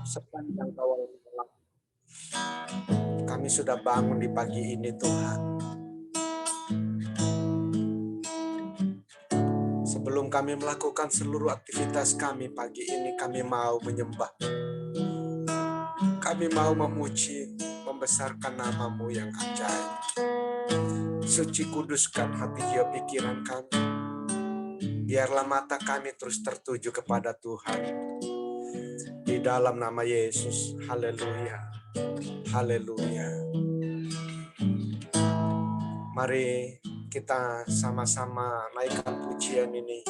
Sepanjang kawal malam, kami sudah bangun di pagi ini Tuhan. Sebelum kami melakukan seluruh aktivitas kami pagi ini, kami mau menyembah. Kami mau memuji, membesarkan nama-Mu yang ajaib. Suci kuduskan hati jiwa pikiran kami. Biarlah mata kami terus tertuju kepada Tuhan. Di dalam nama Yesus, haleluya, haleluya. Mari kita sama-sama naikkan pujian ini.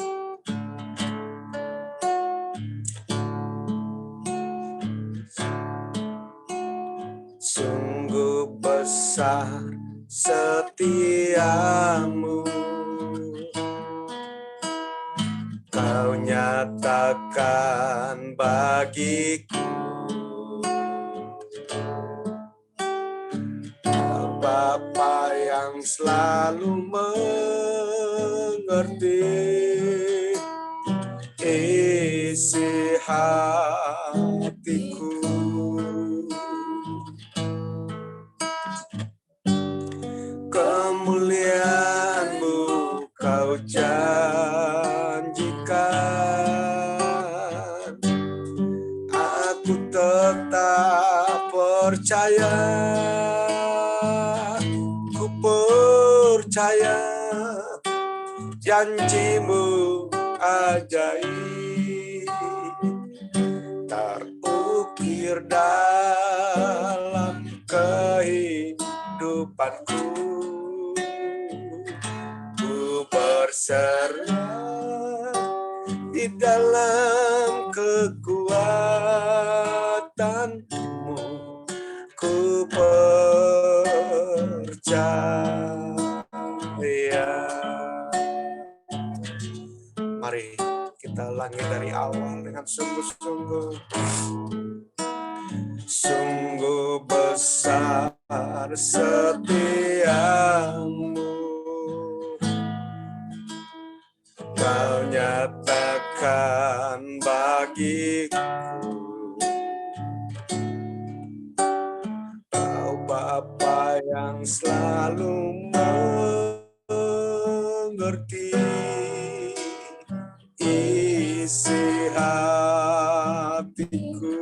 Sungguh besar setiamu, Kau nyatakan bagiku. Bapa yang selalu mengerti isi hatiku. Kemuliaan-Mu Kau janjikan, aku tetap percaya, ku percaya janji-Mu ajaib, terukir dalam kehidupanku. Berserah di dalam kekuatan-Mu, ku percaya. Mari kita ulangi dari awal dengan sungguh-sungguh. Sungguh besar setiamu, Kau nyatakan bagiku. Kau Bapa yang selalu mengerti isi hatiku.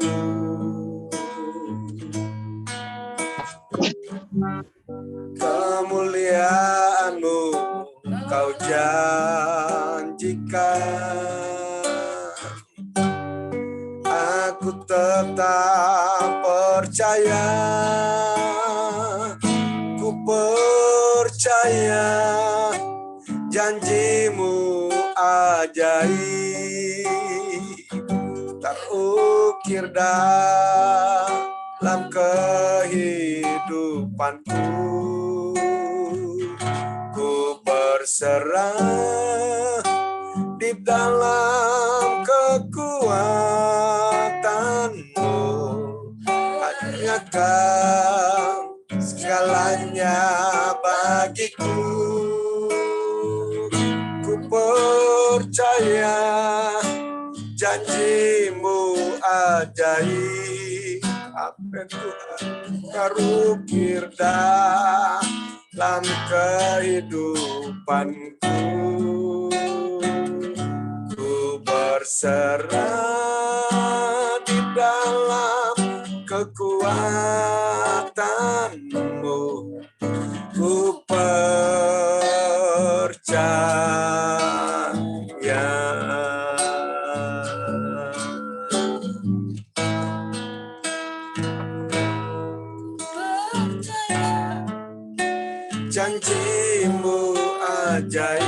Kemuliaan-Mu Kau janjikan, aku tetap percaya, ku percaya janji-Mu ajaib, terukir dalam kehidupanku. Ku berserah di dalam kekuatan-Mu, hanya Kau segalanya bagiku. Ku percaya janji-Mu ajaib, apa Tuhan, terukir dalam kehidupanku. Ku berserah di dalam kekuatan-Mu, ku percaya. Janji-Mu ajaib,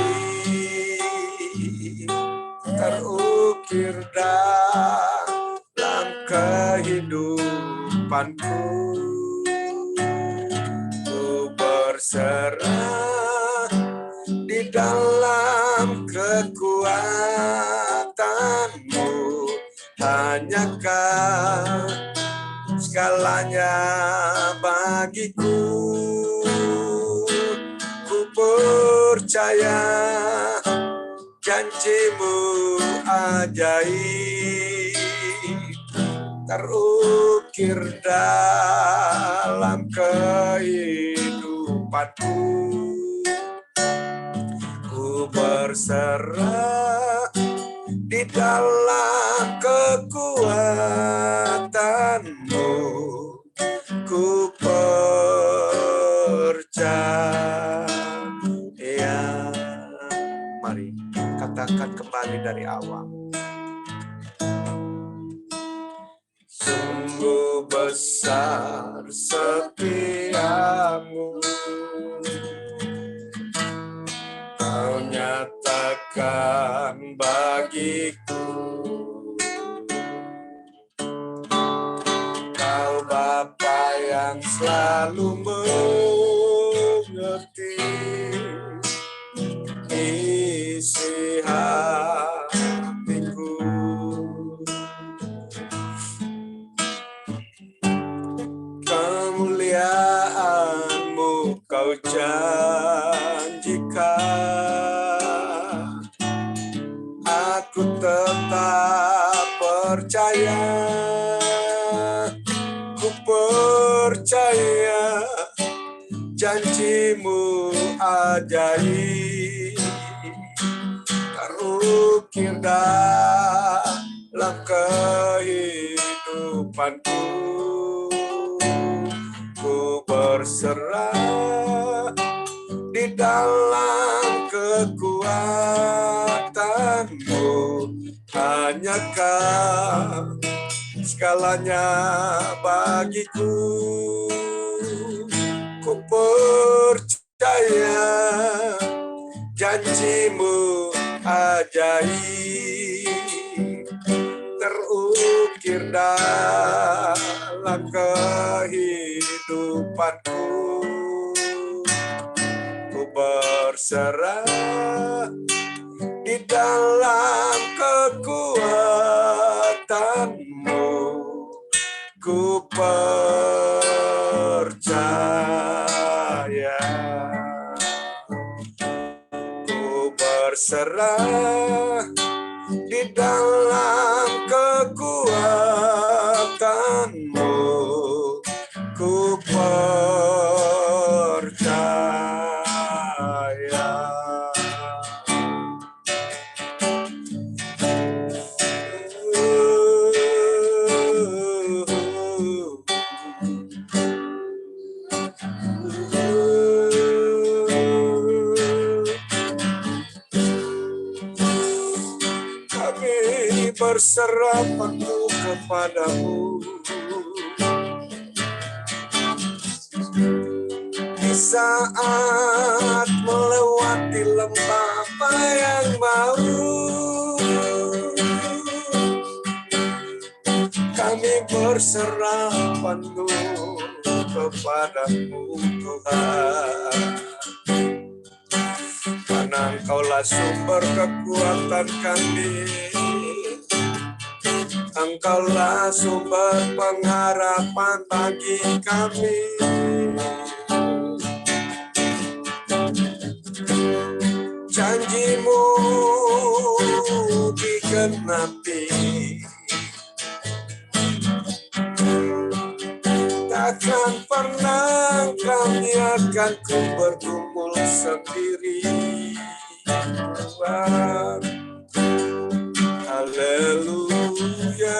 terukir dalam kehidupanku. Ku berserah di dalam kekuatan-Mu, hanya Kau segalanya bagiku. Ku percaya janji-Mu ajaib, terukir dalam kehidupanku. Ku berserah di dalam kekuatanmu, ku percaya. Mari katakan kembali dari awal. Sungguh besar setiamu, Kau nyatakan bagiku. Kau Bapa yang selalu mengerti isi hatiku. Kemuliaan-Mu Kau janjikan, aku tetap percaya. Ku percaya janji-Mu ajaib, terukir dalam kehidupanku. Ku berserah di dalam kekuatan-Mu, hanya Kau segalanya bagiku. Ku percaya janji-Mu ajaib, terukir dalam kehidupanku. Ku berserah di dalam kekuatan-Mu, ku percaya. Ku berserah di dalam kekuatan-Mu, ku percaya. Kami berserah penuh kepadamu. Di saat melewati lembah yang bau, kami berserah penuh kepadamu Tuhan. Karena Engkaulah sumber kekuatan kami, Engkaulah sumber pengharapan bagi kami. Janji-Mu digenapi, takkan pernah kami akan bergumul sendiri. Tuhan, haleluya.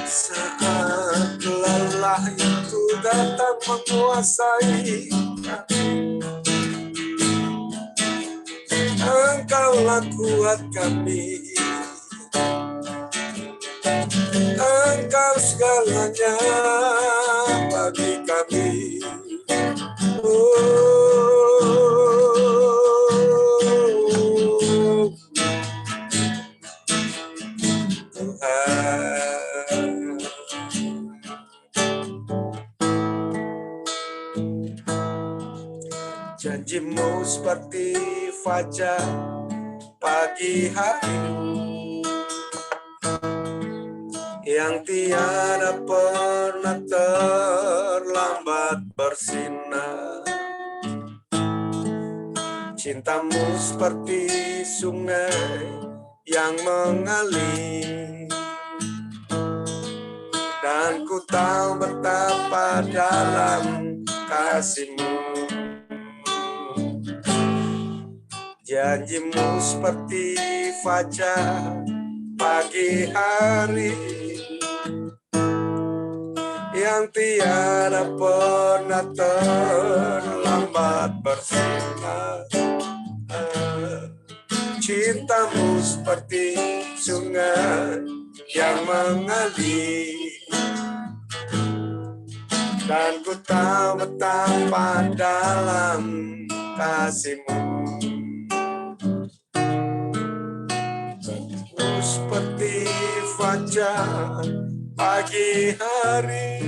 Saat lelah itu datang menguasai kami, Engkaulah kuat kami, Engkau segalanya bagi kami. Tuhan, janji-Mu seperti fajar pagi hari yang tiada pernah terlambat bersinar. Cintamu seperti sungai yang mengalir, dan ku tahu betapa dalam kasih-Mu. Janji-Mu seperti fajar pagi hari yang tiada pernah terlambat bersinar. Cintamu seperti sungai yang mengalir, dan ku tahu betapa dalam kasih-Mu. Seperti fajar pagi hari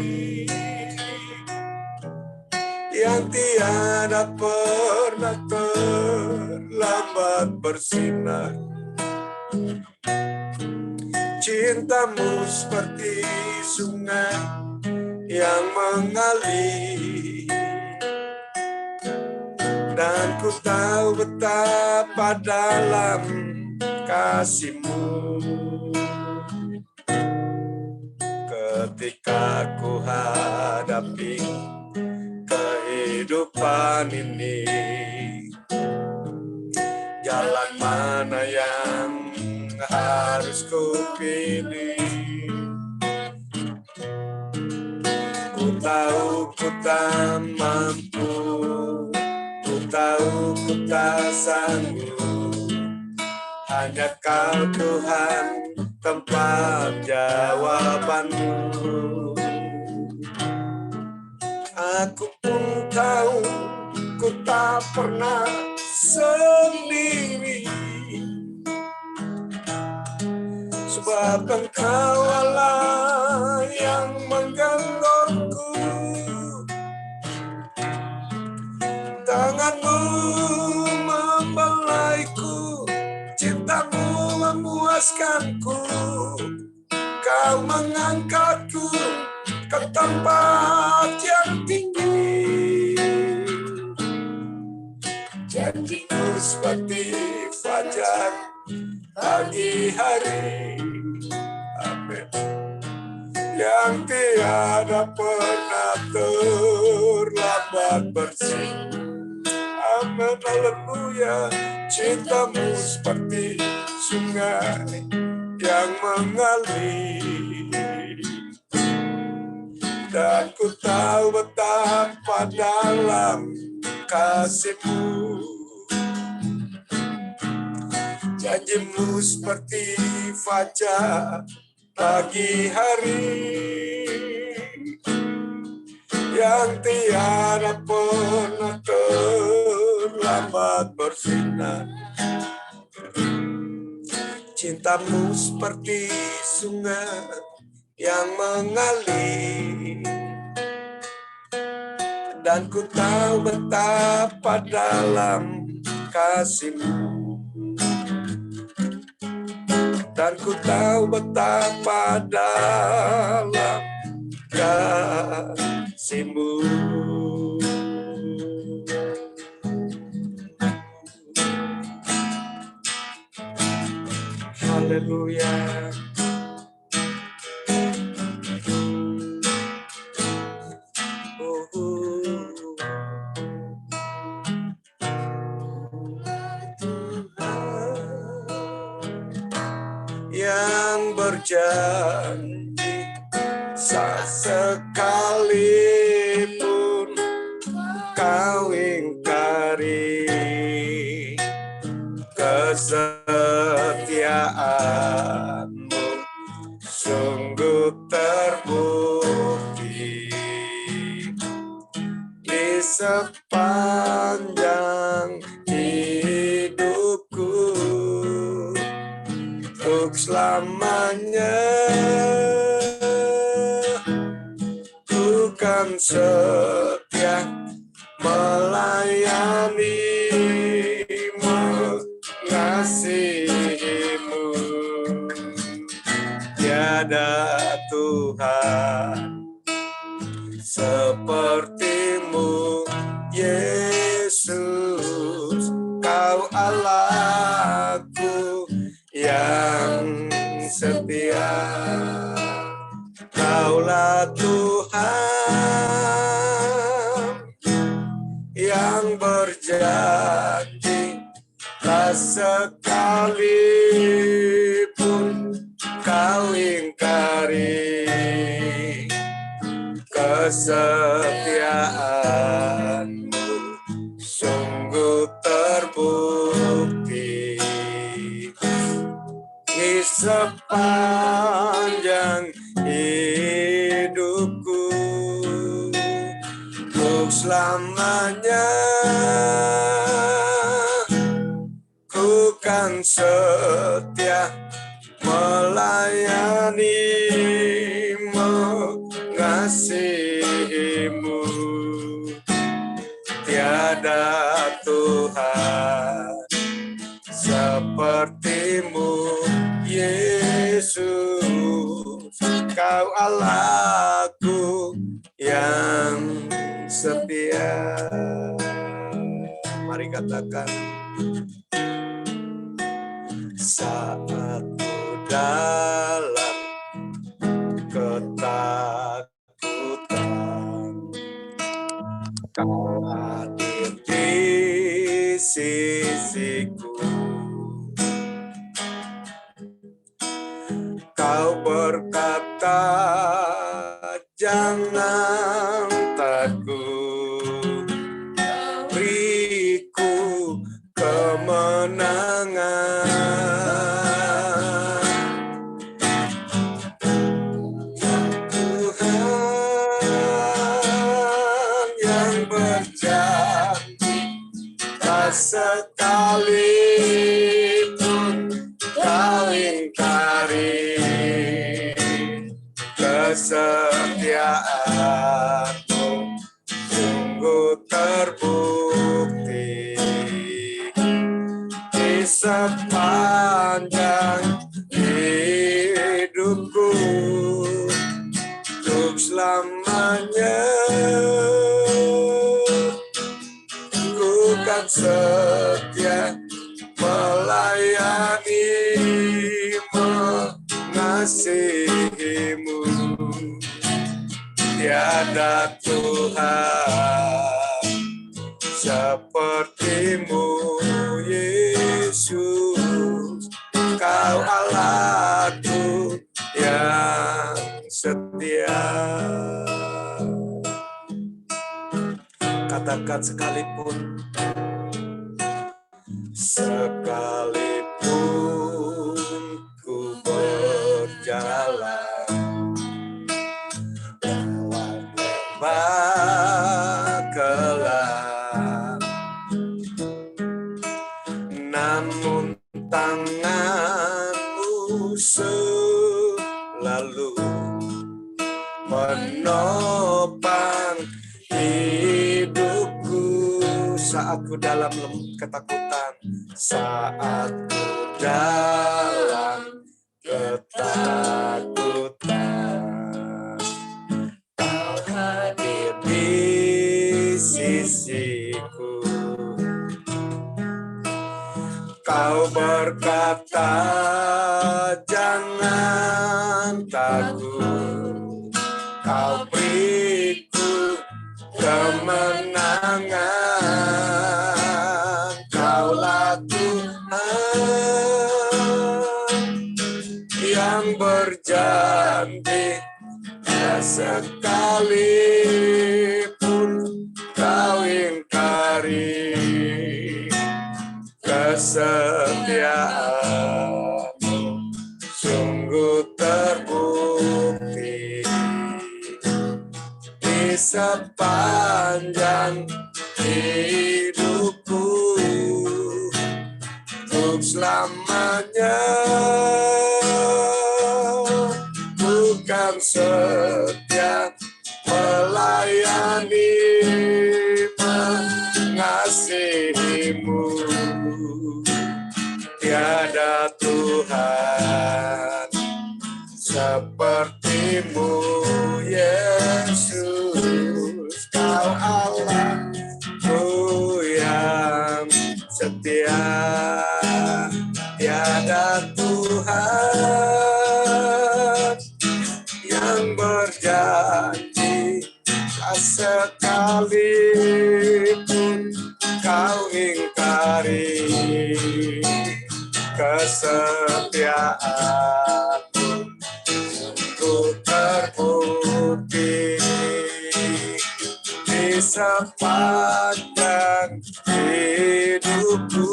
yang tiada pernah terlambat bersinar. Cintamu seperti sungai yang mengalir, dan ku tahu betapa dalam kasih-Mu. Ketika ku hadapi kehidupan ini, jalan mana yang harus ku pilih? Ku tahu ku tak mampu, ku tahu ku tak sanggup. Hanya Kau Tuhan tempat jawabanmu. Aku pun tahu ku tak pernah sendiri, sebab Engkau Allah yang menggenggamku. Tangan-Mu membelaiku, cinta-Mu memuaskanku. Kau mengangkatku ke tempat yang tinggi. Janji-Mu seperti fajar pagi hari, amin, yang tiada pernah terlambat bersinar. Amin, haleluya. Cinta-Mu seperti sungai yang mengalir, dan ku tahu betapa dalam kasih-Mu. Janji-Mu seperti fajar pagi hari yang tiada pernah terlambat bersinar. Cinta-Mu seperti sungai yang mengalir, dan ku tahu betapa dalam kasih-Mu. Dan ku tahu betapa dalam kasih-Mu. Haleluya. Yang berjanji sekalipun Kau ingkari, kesetiaan-Mu sungguh terbukti di sepanjang hidupku. Untuk selamanya ku kan setia melayani, mengasihi-Mu. Tiada Tuhan seperti-Mu, Yesus. sekalipun kau ingkari, kesetiaanmu sungguh terbukti di sepanjang hidupku, untuk selamanya ku kan setia melayani, mengasihimu. Tiada Tuhan sepertimu, Yesus. Kau Allahku yang setia. Mari katakan, saat ku dalam ketakutan, kau hadir di sisiku. Kau berkata, jangan takut, beriku kemenangan. Tuhan yang berjanji, tak sekalipun kau ingkari, kesetiaanmu sungguh terbukti di sepanjang hidupku, untuk selamanya ku kan setia melayani, mengasihimu. Tiada Tuhan sepertimu, Yesus. Kau Allahku yang setia. Katakan, sekalipun ku berjalan lewat lembah gelap, namun tanganmu selalu menopang hidupku. Saat ku dalam ketakutan, saat ku dalam ketakutan, kau hadir di sisiku. Kau berkata, jangan takut, kau beriku kemenangan. Kaulah Tuhan yang berjanji, tak sekalipun kau ingkari, kesetiaanmu sungguh terbukti di sepanjang hidupku, untuk selamanya bukan setia melayani, mengasihimu. Tiada Tuhan sepertimu, Yesus. Kau Allahku yang setia. Tiada Tuhan yang berjanji, tak sekalipun kau ingkari, kesetiaanmu sungguh terbukti di sepanjang hidupku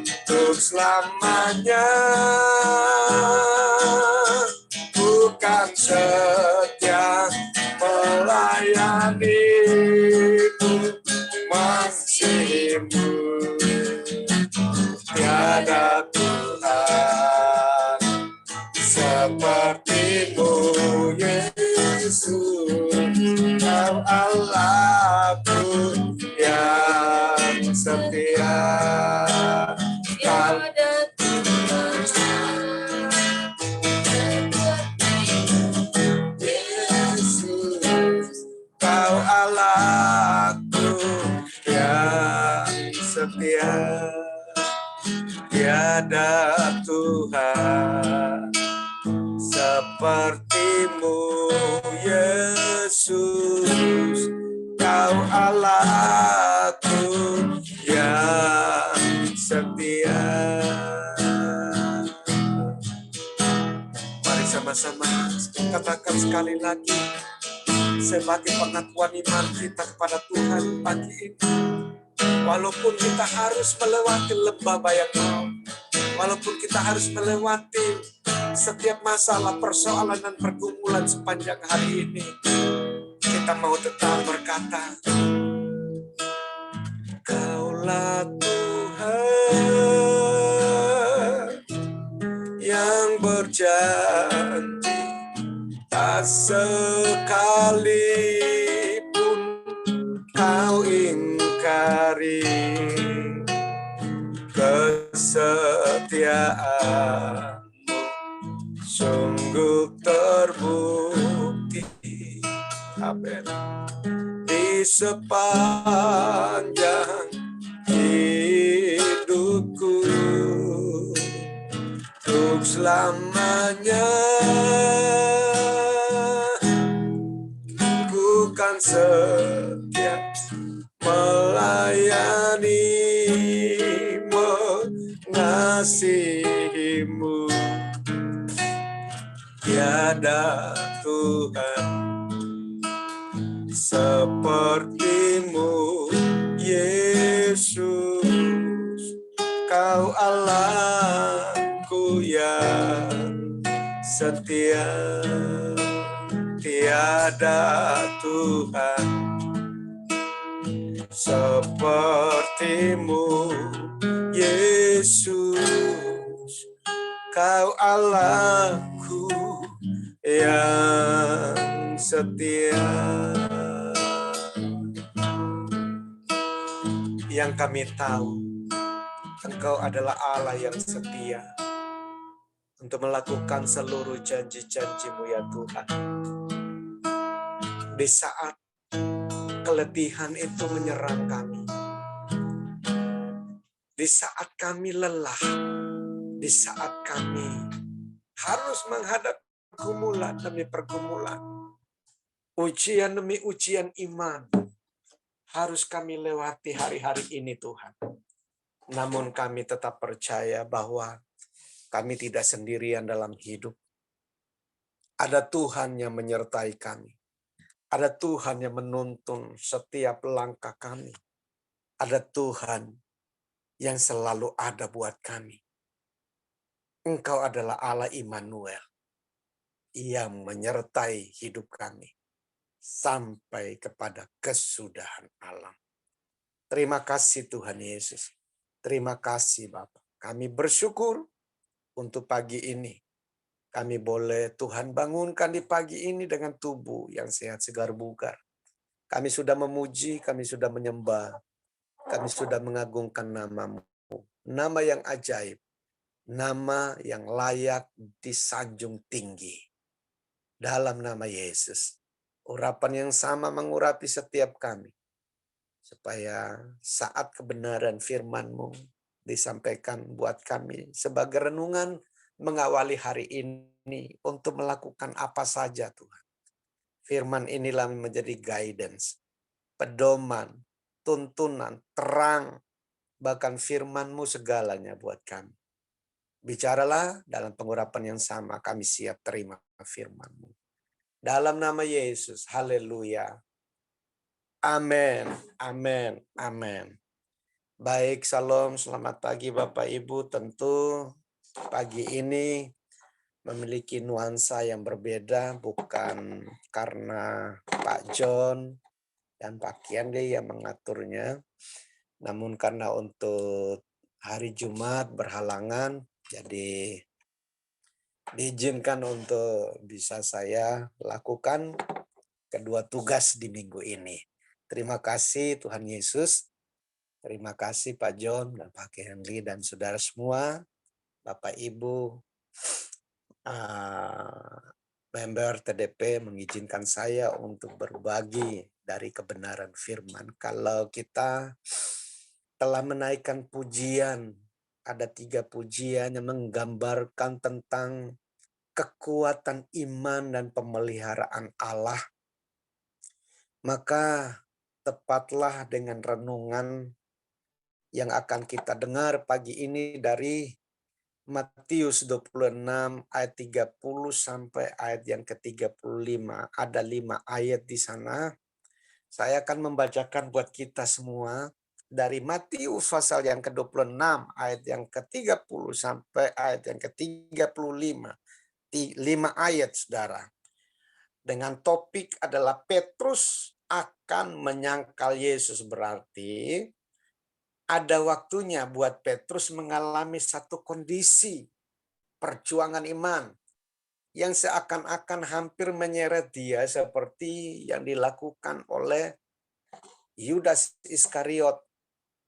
untuk selamanya. Bukan setia melayanimu, mengasihimu, tiada Tuhan sepertimu, Yesus. Kau Allahku yang setia. Kau Allahku yang setia, tiada Tuhan sepertimu, Yesus. Kau Allahku yang setia. Mari sama-sama katakan sekali lagi sebagai pengakuan iman kita kepada Tuhan pagi ini. Walaupun kita harus melewati lembah bayang maut, walaupun kita harus melewati setiap masalah, persoalan, dan pergumulan sepanjang hari ini, kita mau tetap berkata, Kaulah Tuhan yang berjanji, tak sekalipun kau ingkari kesetiaanmu, sungguh terbukti. Amin. Di sepanjang hidupku untuk selamanya. Bukan setia melayani, mengasihimu, tiada Tuhan sepertimu, Yesus. Kau Allahku yang setia, tiada Tuhan sepertimu, Yesus. Kau Allahku yang setia. Yang kami tahu, Engkau adalah Allah yang setia untuk melakukan seluruh janji-janji-Mu ya Tuhan. Di saat keletihan itu menyerang kami, di saat kami lelah, di saat kami harus menghadapi pergumulan demi pergumulan, ujian demi ujian iman, harus kami lewati hari-hari ini Tuhan. Namun kami tetap percaya bahwa kami tidak sendirian dalam hidup. Ada Tuhan yang menyertai kami. Ada Tuhan yang menuntun setiap langkah kami. Ada Tuhan yang selalu ada buat kami. Engkau adalah Allah Immanuel yang menyertai hidup kami sampai kepada kesudahan alam. Terima kasih Tuhan Yesus. Terima kasih Bapa. Kami bersyukur untuk pagi ini. Kami boleh Tuhan bangunkan di pagi ini dengan tubuh yang sehat, segar, bugar. Kami sudah memuji, kami sudah menyembah, kami sudah mengagungkan nama-Mu. Nama yang ajaib, nama yang layak disanjung tinggi. Dalam nama Yesus, urapan yang sama mengurapi setiap kami. Supaya saat kebenaran firman-Mu disampaikan buat kami sebagai renungan mengawali hari ini untuk melakukan apa saja Tuhan. Firman inilah menjadi guidance, pedoman, tuntunan, terang bahkan firman-Mu segalanya buat kami. Bicaralah dalam pengurapan yang sama, kami siap terima firman-Mu. Dalam nama Yesus, haleluya. Amin, amin, amin. Baik, salam, selamat pagi Bapak Ibu. Tentu pagi ini memiliki nuansa yang berbeda, bukan karena Pak John dan Pak Kiande yang mengaturnya, namun karena untuk hari Jumat berhalangan, jadi diizinkan untuk bisa saya lakukan kedua tugas di minggu ini. Terima kasih Tuhan Yesus. Terima kasih Pak John dan Pak Henry dan saudara semua, Bapak Ibu, member TDP mengizinkan saya untuk berbagi dari kebenaran firman. Kalau kita telah menaikkan pujian, ada 3 pujian yang menggambarkan tentang kekuatan iman dan pemeliharaan Allah, maka tepatlah dengan renungan yang akan kita dengar pagi ini dari Matius 26 ayat 30 sampai ayat yang ke-35. Ada 5 ayat di sana. Saya akan membacakan buat kita semua dari Matius pasal yang ke-26 ayat yang ke-30 sampai ayat yang ke-35. 5 ayat, Saudara. Dengan topik adalah Petrus akan menyangkal Yesus, berarti ada waktunya buat Petrus mengalami satu kondisi perjuangan iman yang seakan-akan hampir menyeret dia seperti yang dilakukan oleh Yudas Iskariot.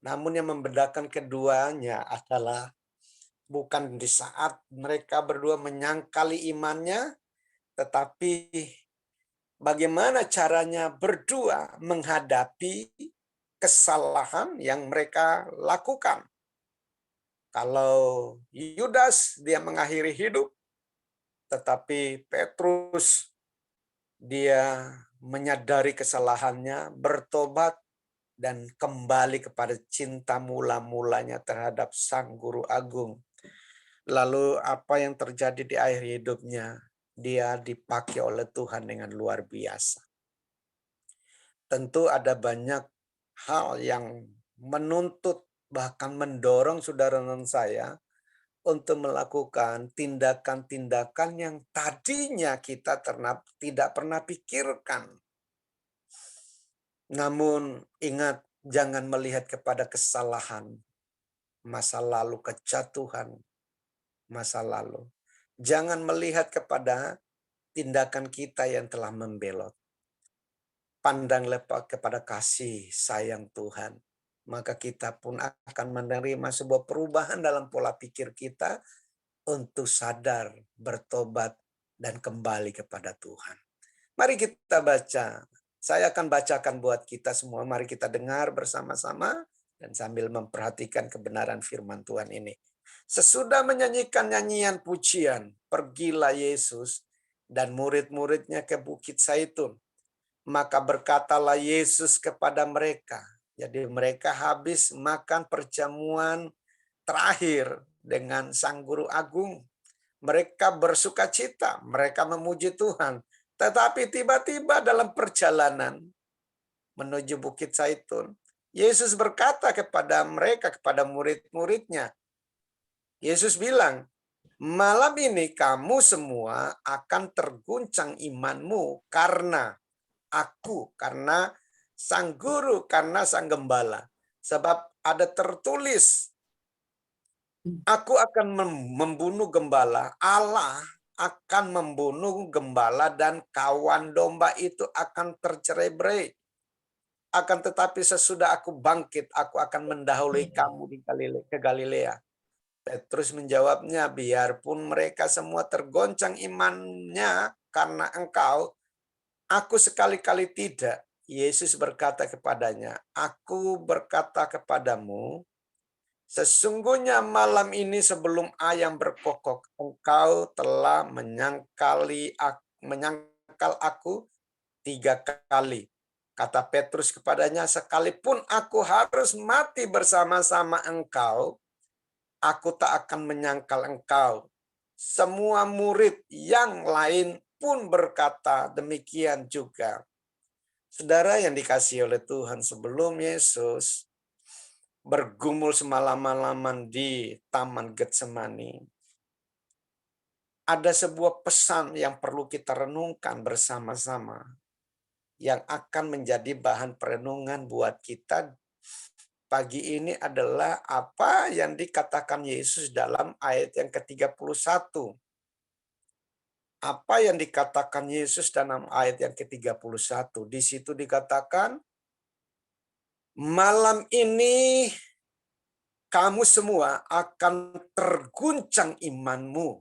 Namun yang membedakan keduanya adalah bukan di saat mereka berdua menyangkali imannya, tetapi bagaimana caranya berdua menghadapi kesalahan yang mereka lakukan. Kalau Yudas dia mengakhiri hidup, tetapi Petrus dia menyadari kesalahannya, bertobat, dan kembali kepada cinta mula-mulanya terhadap Sang Guru Agung. Lalu apa yang terjadi di akhir hidupnya? Dia dipakai oleh Tuhan dengan luar biasa. Tentu ada banyak hal yang menuntut, bahkan mendorong saudara dan saya untuk melakukan tindakan-tindakan yang tadinya kita tidak pernah pikirkan. Namun ingat, jangan melihat kepada kesalahan masa lalu, kejatuhan masa lalu. Jangan melihat kepada tindakan kita yang telah membelot. Pandanglah kepada kasih sayang Tuhan. Maka kita pun akan menerima sebuah perubahan dalam pola pikir kita untuk sadar, bertobat, dan kembali kepada Tuhan. Mari kita baca. Saya akan bacakan buat kita semua. Mari kita dengar bersama-sama dan sambil memperhatikan kebenaran firman Tuhan ini. Sesudah menyanyikan nyanyian pujian, pergilah Yesus dan murid-muridnya ke Bukit Zaitun. Maka berkatalah Yesus kepada mereka. Jadi mereka habis makan perjamuan terakhir dengan Sang Guru Agung. Mereka bersukacita, mereka memuji Tuhan. Tetapi tiba-tiba dalam perjalanan menuju Bukit Zaitun, Yesus berkata kepada mereka, kepada murid-muridnya. Yesus bilang, malam ini kamu semua akan terguncang imanmu karena aku, karena Sang Guru, karena Sang Gembala. Sebab ada tertulis, aku akan membunuh gembala, Allah akan membunuh gembala dan kawan domba itu akan tercerai-berai. Akan tetapi sesudah aku bangkit, aku akan mendahului kamu ke Galilea. Petrus menjawabnya, biarpun mereka semua tergoncang imannya karena engkau, aku sekali-kali tidak. Yesus berkata kepadanya, aku berkata kepadamu, sesungguhnya malam ini sebelum ayam berkokok, engkau telah menyangkal aku 3 kali. Kata Petrus kepadanya, sekalipun aku harus mati bersama-sama engkau, aku tak akan menyangkal engkau. Semua murid yang lain pun berkata demikian juga. Saudara yang dikasihi oleh Tuhan, sebelum Yesus bergumul semalam-malaman di Taman Getsemani, ada sebuah pesan yang perlu kita renungkan bersama-sama, yang akan menjadi bahan perenungan buat kita pagi ini adalah apa yang dikatakan Yesus dalam ayat yang ke-31. Apa yang dikatakan Yesus dalam ayat yang ke-31? Di situ dikatakan, malam ini kamu semua akan terguncang imanmu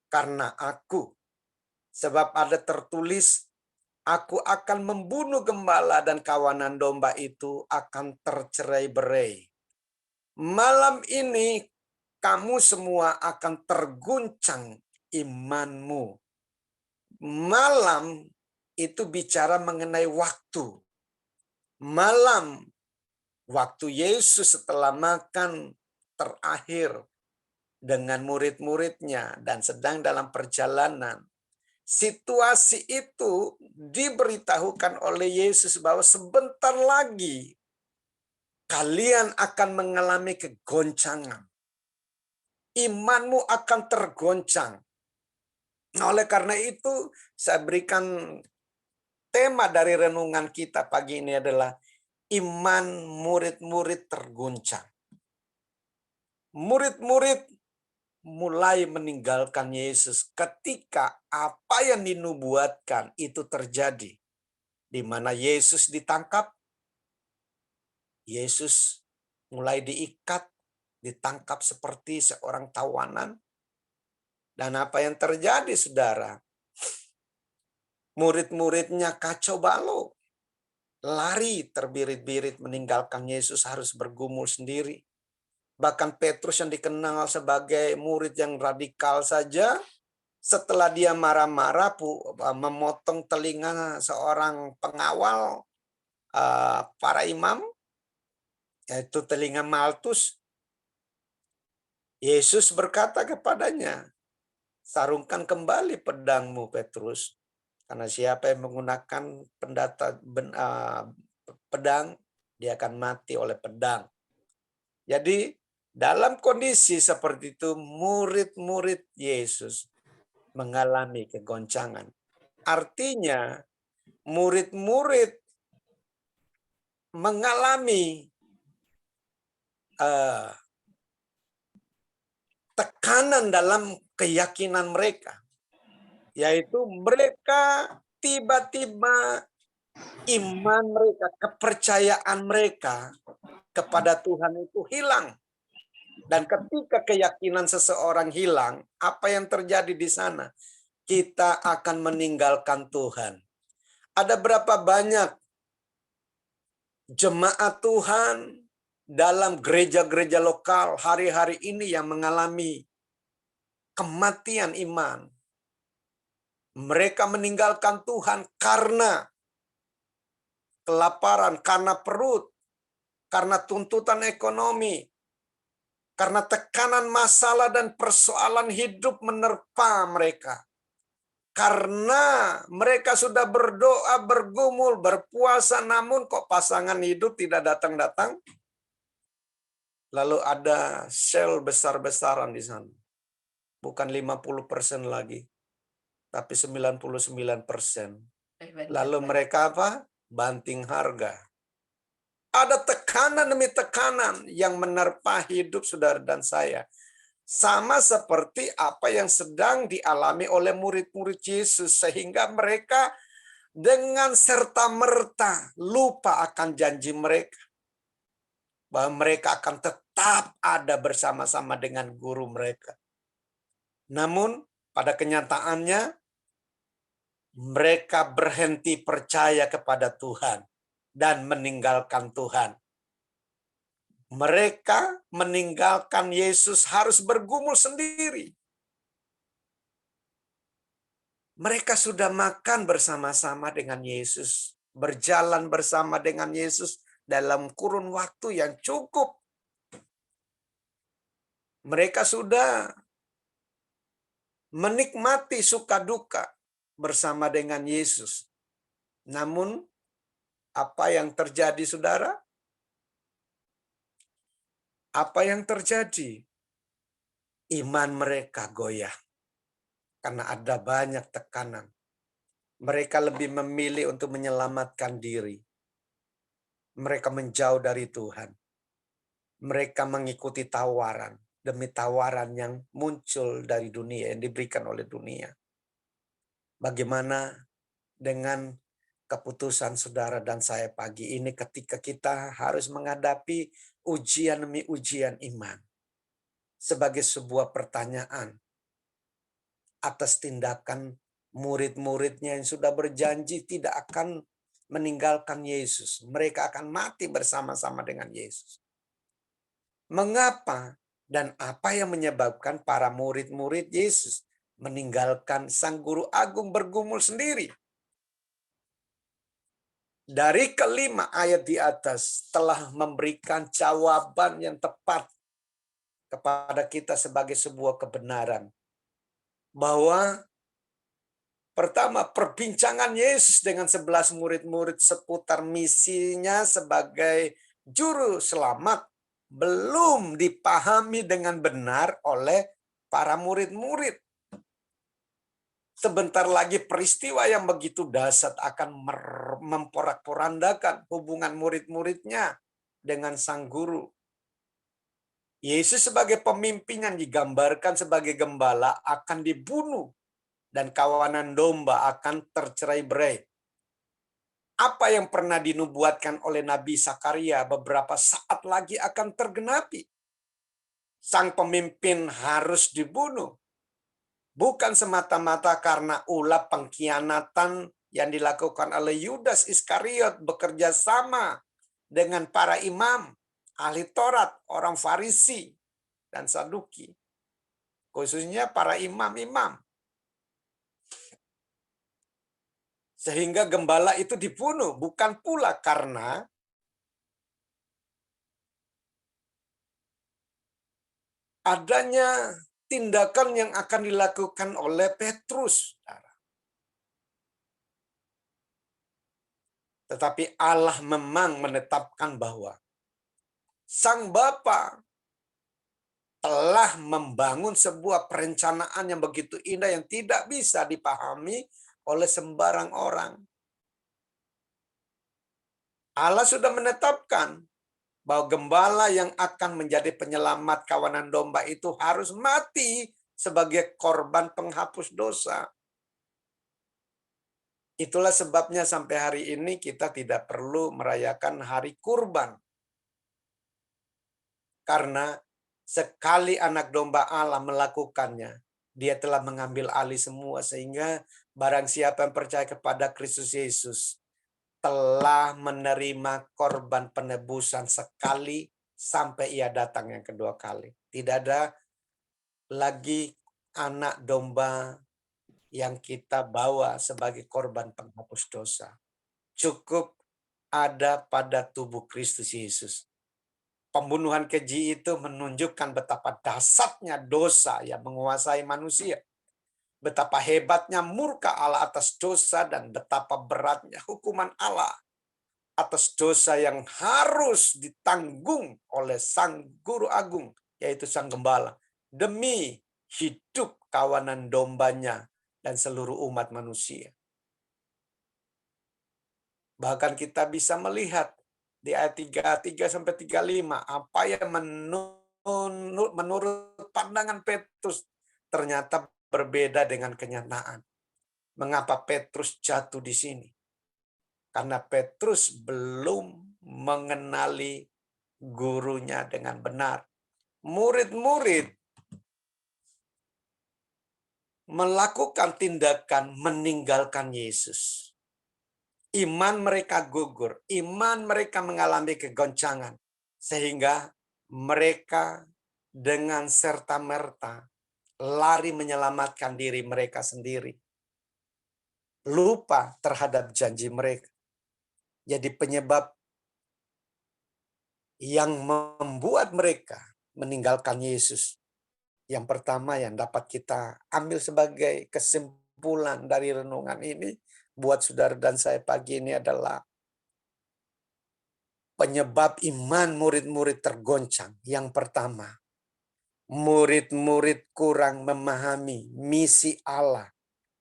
karena aku. Sebab ada tertulis, aku akan membunuh gembala dan kawanan domba itu akan tercerai-berai. Malam ini kamu semua akan terguncang imanmu. Malam itu bicara mengenai waktu. Malam, waktu Yesus setelah makan terakhir dengan murid-muridnya dan sedang dalam perjalanan. Situasi itu diberitahukan oleh Yesus bahwa sebentar lagi kalian akan mengalami kegoncangan. Imanmu akan tergoncang. Oleh karena itu, saya berikan tema dari renungan kita pagi ini adalah iman murid-murid terguncang. Murid-murid mulai meninggalkan Yesus ketika apa yang dinubuatkan itu terjadi. Di mana Yesus ditangkap, Yesus mulai diikat, ditangkap seperti seorang tawanan. Dan apa yang terjadi, saudara? Murid-muridnya kacau balau. Lari terbirit-birit meninggalkan Yesus, harus bergumul sendiri. Bahkan Petrus yang dikenal sebagai murid yang radikal saja, setelah dia marah-marah memotong telinga seorang pengawal para imam, yaitu telinga Maltus, Yesus berkata kepadanya, sarungkan kembali pedangmu, Petrus. Karena siapa yang menggunakan pedang, dia akan mati oleh pedang. Jadi dalam kondisi seperti itu, murid-murid Yesus mengalami kegoncangan. Artinya, murid-murid mengalami tekanan dalam keyakinan mereka. Yaitu mereka tiba-tiba iman mereka, kepercayaan mereka kepada Tuhan itu hilang. Dan ketika keyakinan seseorang hilang, apa yang terjadi di sana? Kita akan meninggalkan Tuhan. Ada berapa banyak jemaat Tuhan dalam gereja-gereja lokal hari-hari ini yang mengalami kematian iman? Mereka meninggalkan Tuhan karena kelaparan, karena perut, karena tuntutan ekonomi, karena tekanan masalah dan persoalan hidup menerpa mereka. Karena mereka sudah berdoa, bergumul, berpuasa, namun kok pasangan hidup tidak datang-datang. Lalu ada sel besar-besaran di sana. Bukan 50% lagi, tapi 99%. Lalu mereka apa? Banting harga. Ada tekanan demi tekanan yang menerpa hidup saudara dan saya. Sama seperti apa yang sedang dialami oleh murid-murid Yesus. Sehingga mereka dengan serta-merta lupa akan janji mereka. Bahwa mereka akan tetap ada bersama-sama dengan guru mereka. Namun pada kenyataannya mereka berhenti percaya kepada Tuhan dan meninggalkan Tuhan. Mereka meninggalkan Yesus harus bergumul sendiri. Mereka sudah makan bersama-sama dengan Yesus berjalan bersama dengan Yesus dalam kurun waktu yang cukup. Mereka sudah menikmati suka duka bersama dengan Yesus. Namun, apa yang terjadi, saudara? Apa yang terjadi? Iman mereka goyah karena ada banyak tekanan. Mereka lebih memilih untuk menyelamatkan diri. Mereka menjauh dari Tuhan. Mereka mengikuti tawaran demi tawaran yang muncul dari dunia, yang diberikan oleh dunia. Bagaimana dengan keputusan saudara dan saya pagi ini ketika kita harus menghadapi ujian demi ujian iman? Sebagai sebuah pertanyaan atas tindakan murid-muridnya yang sudah berjanji tidak akan meninggalkan Yesus. Mereka akan mati bersama-sama dengan Yesus. Mengapa dan apa yang menyebabkan para murid-murid Yesus meninggalkan Sang Guru Agung bergumul sendiri? Dari kelima ayat di atas telah memberikan jawaban yang tepat kepada kita sebagai sebuah kebenaran. Bahwa pertama, perbincangan Yesus dengan 11 murid-murid seputar misinya sebagai juru selamat belum dipahami dengan benar oleh para murid-murid. Sebentar lagi peristiwa yang begitu dahsyat akan memporak-porandakan hubungan murid-muridnya dengan sang guru. Yesus sebagai pemimpin yang digambarkan sebagai gembala akan dibunuh dan kawanan domba akan tercerai-berai. Apa yang pernah dinubuatkan oleh Nabi Zakaria beberapa saat lagi akan tergenapi. Sang pemimpin harus dibunuh. Bukan semata-mata karena ulah pengkhianatan yang dilakukan oleh Yudas Iskariot bekerja sama dengan para imam, ahli Taurat, orang Farisi, dan Saduki. Khususnya para imam-imam. Sehingga gembala itu dibunuh, bukan pula karena adanya tindakan yang akan dilakukan oleh Petrus. Tetapi Allah memang menetapkan bahwa Sang Bapa telah membangun sebuah perencanaan yang begitu indah yang tidak bisa dipahami oleh sembarang orang. Allah sudah menetapkan bahwa gembala yang akan menjadi penyelamat kawanan domba itu harus mati sebagai korban penghapus dosa. Itulah sebabnya sampai hari ini kita tidak perlu merayakan hari kurban. Karena sekali anak domba Allah melakukannya, dia telah mengambil alih semua, sehingga barang siapa yang percaya kepada Kristus Yesus telah menerima korban penebusan sekali sampai ia datang yang kedua kali. Tidak ada lagi anak domba yang kita bawa sebagai korban penghapus dosa. Cukup ada pada tubuh Kristus Yesus. Pembunuhan keji itu menunjukkan betapa dahsyatnya dosa yang menguasai manusia. Betapa hebatnya murka Allah atas dosa dan betapa beratnya hukuman Allah atas dosa yang harus ditanggung oleh Sang Guru Agung, yaitu Sang Gembala, demi hidup kawanan dombanya dan seluruh umat manusia. Bahkan kita bisa melihat di ayat 33 sampai 35 apa yang menurut pandangan Petrus ternyata berbeda dengan kenyataan. Mengapa Petrus jatuh di sini? Karena Petrus belum mengenali gurunya dengan benar. Murid-murid melakukan tindakan meninggalkan Yesus. Iman mereka gugur, iman mereka mengalami kegoncangan, sehingga mereka dengan serta-merta lari menyelamatkan diri mereka sendiri. Lupa terhadap janji mereka. Jadi penyebab yang membuat mereka meninggalkan Yesus. Yang pertama yang dapat kita ambil sebagai kesimpulan dari renungan ini buat saudara dan saya pagi ini adalah penyebab iman murid-murid tergoncang. Yang pertama, murid-murid kurang memahami misi Allah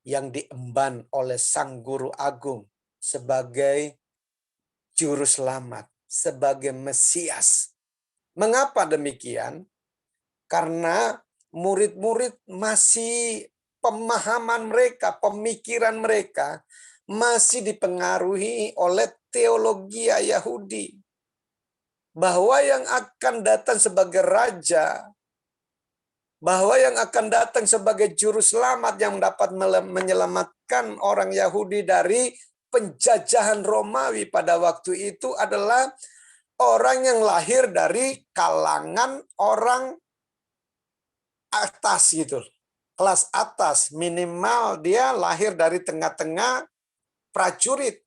yang diemban oleh Sang Guru Agung sebagai juru selamat, sebagai Mesias. Mengapa demikian? Karena murid-murid masih pemahaman mereka, pemikiran mereka masih dipengaruhi oleh teologi Yahudi. Bahwa yang akan datang sebagai raja, bahwa yang akan datang sebagai juru selamat yang dapat menyelamatkan orang Yahudi dari penjajahan Romawi pada waktu itu adalah orang yang lahir dari kalangan orang atas gitu. Kelas atas, minimal dia lahir dari tengah-tengah prajurit.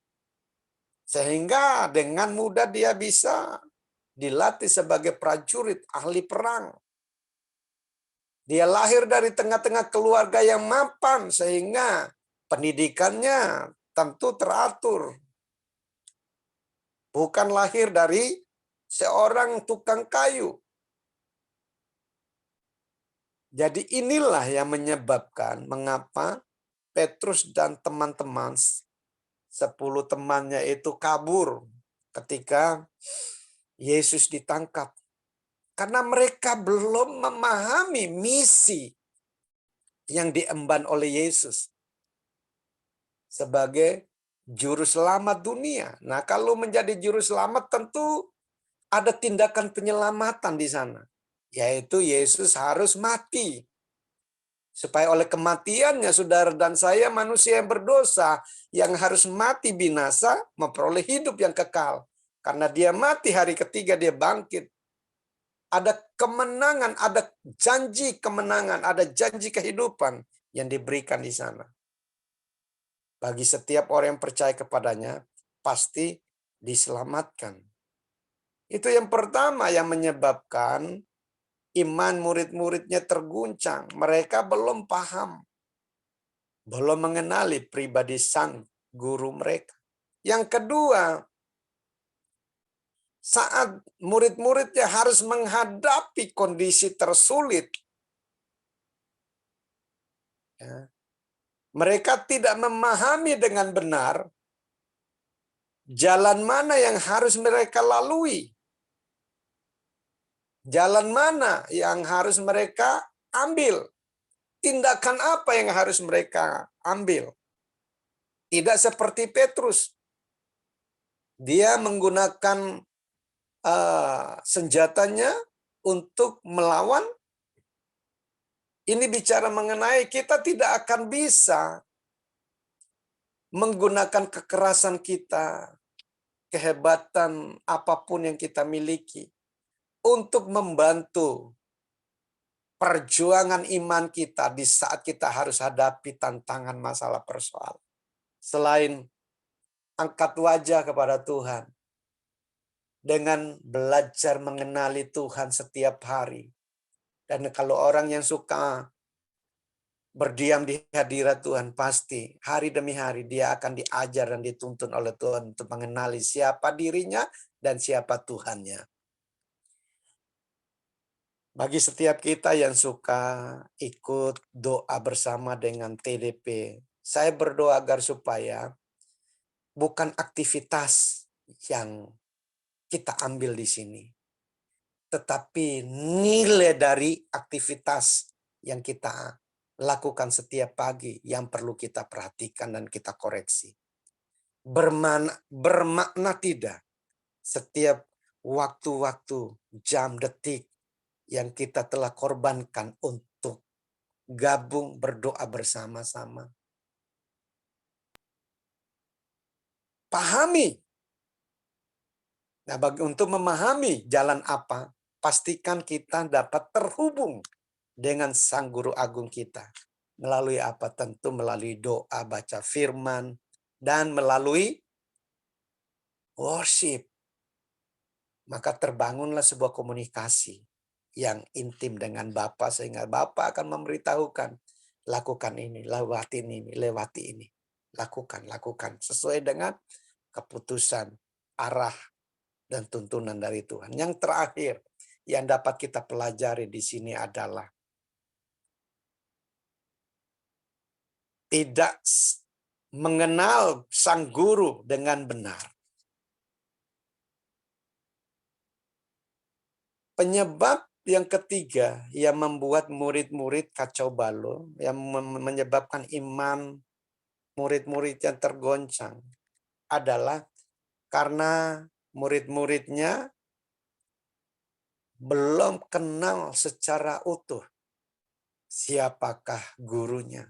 Sehingga dengan mudah dia bisa dilatih sebagai prajurit, ahli perang. Dia lahir dari tengah-tengah keluarga yang mapan sehingga pendidikannya tentu teratur. Bukan lahir dari seorang tukang kayu. Jadi inilah yang menyebabkan mengapa Petrus dan teman-teman 10 temannya itu kabur ketika Yesus ditangkap. Karena mereka belum memahami misi yang diemban oleh Yesus sebagai juru selamat dunia. Nah, kalau menjadi juru selamat tentu ada tindakan penyelamatan di sana. Yaitu Yesus harus mati. Supaya oleh kematiannya saudara dan saya manusia yang berdosa yang harus mati binasa memperoleh hidup yang kekal. Karena dia mati hari ketiga dia bangkit. Ada kemenangan, ada janji kemenangan, ada janji kehidupan yang diberikan di sana. Bagi setiap orang yang percaya kepadanya pasti diselamatkan. Itu yang pertama yang menyebabkan iman murid-muridnya terguncang. Mereka belum paham. Belum mengenali pribadi sang guru mereka. Yang kedua, saat murid-muridnya harus menghadapi kondisi tersulit, ya, mereka tidak memahami dengan benar jalan mana yang harus mereka lalui. Jalan mana yang harus mereka ambil? Tindakan apa yang harus mereka ambil? Tidak seperti Petrus. Dia menggunakan senjatanya untuk melawan. Ini bicara mengenai kita tidak akan bisa menggunakan kekerasan kita, kehebatan apapun yang kita miliki untuk membantu perjuangan iman kita di saat kita harus hadapi tantangan masalah persoalan. Selain angkat wajah kepada Tuhan, dengan belajar mengenali Tuhan setiap hari. Dan kalau orang yang suka berdiam di hadirat Tuhan, pasti hari demi hari dia akan diajar dan dituntun oleh Tuhan untuk mengenali siapa dirinya dan siapa Tuhannya. Bagi setiap kita yang suka ikut doa bersama dengan TDP, saya berdoa agar supaya bukan aktivitas yang kita ambil di sini, tetapi nilai dari aktivitas yang kita lakukan setiap pagi yang perlu kita perhatikan dan kita koreksi. Bermakna tidak setiap waktu-waktu, jam, detik yang kita telah korbankan untuk gabung berdoa bersama-sama. Pahami. Nah, untuk memahami jalan apa, pastikan kita dapat terhubung dengan Sang Guru Agung kita. Melalui apa? Tentu melalui doa, baca firman, dan melalui worship, maka terbangunlah sebuah komunikasi yang intim dengan Bapa, sehingga Bapa akan memberitahukan, lakukan ini, lewati ini. Lakukan sesuai dengan keputusan, arah, dan tuntunan dari Tuhan. Yang terakhir yang dapat kita pelajari di sini adalah tidak mengenal sang guru dengan benar. Penyebab yang ketiga yang membuat murid-murid kacau balau, yang menyebabkan iman murid-murid yang tergoncang adalah karena murid-muridnya belum kenal secara utuh siapakah gurunya.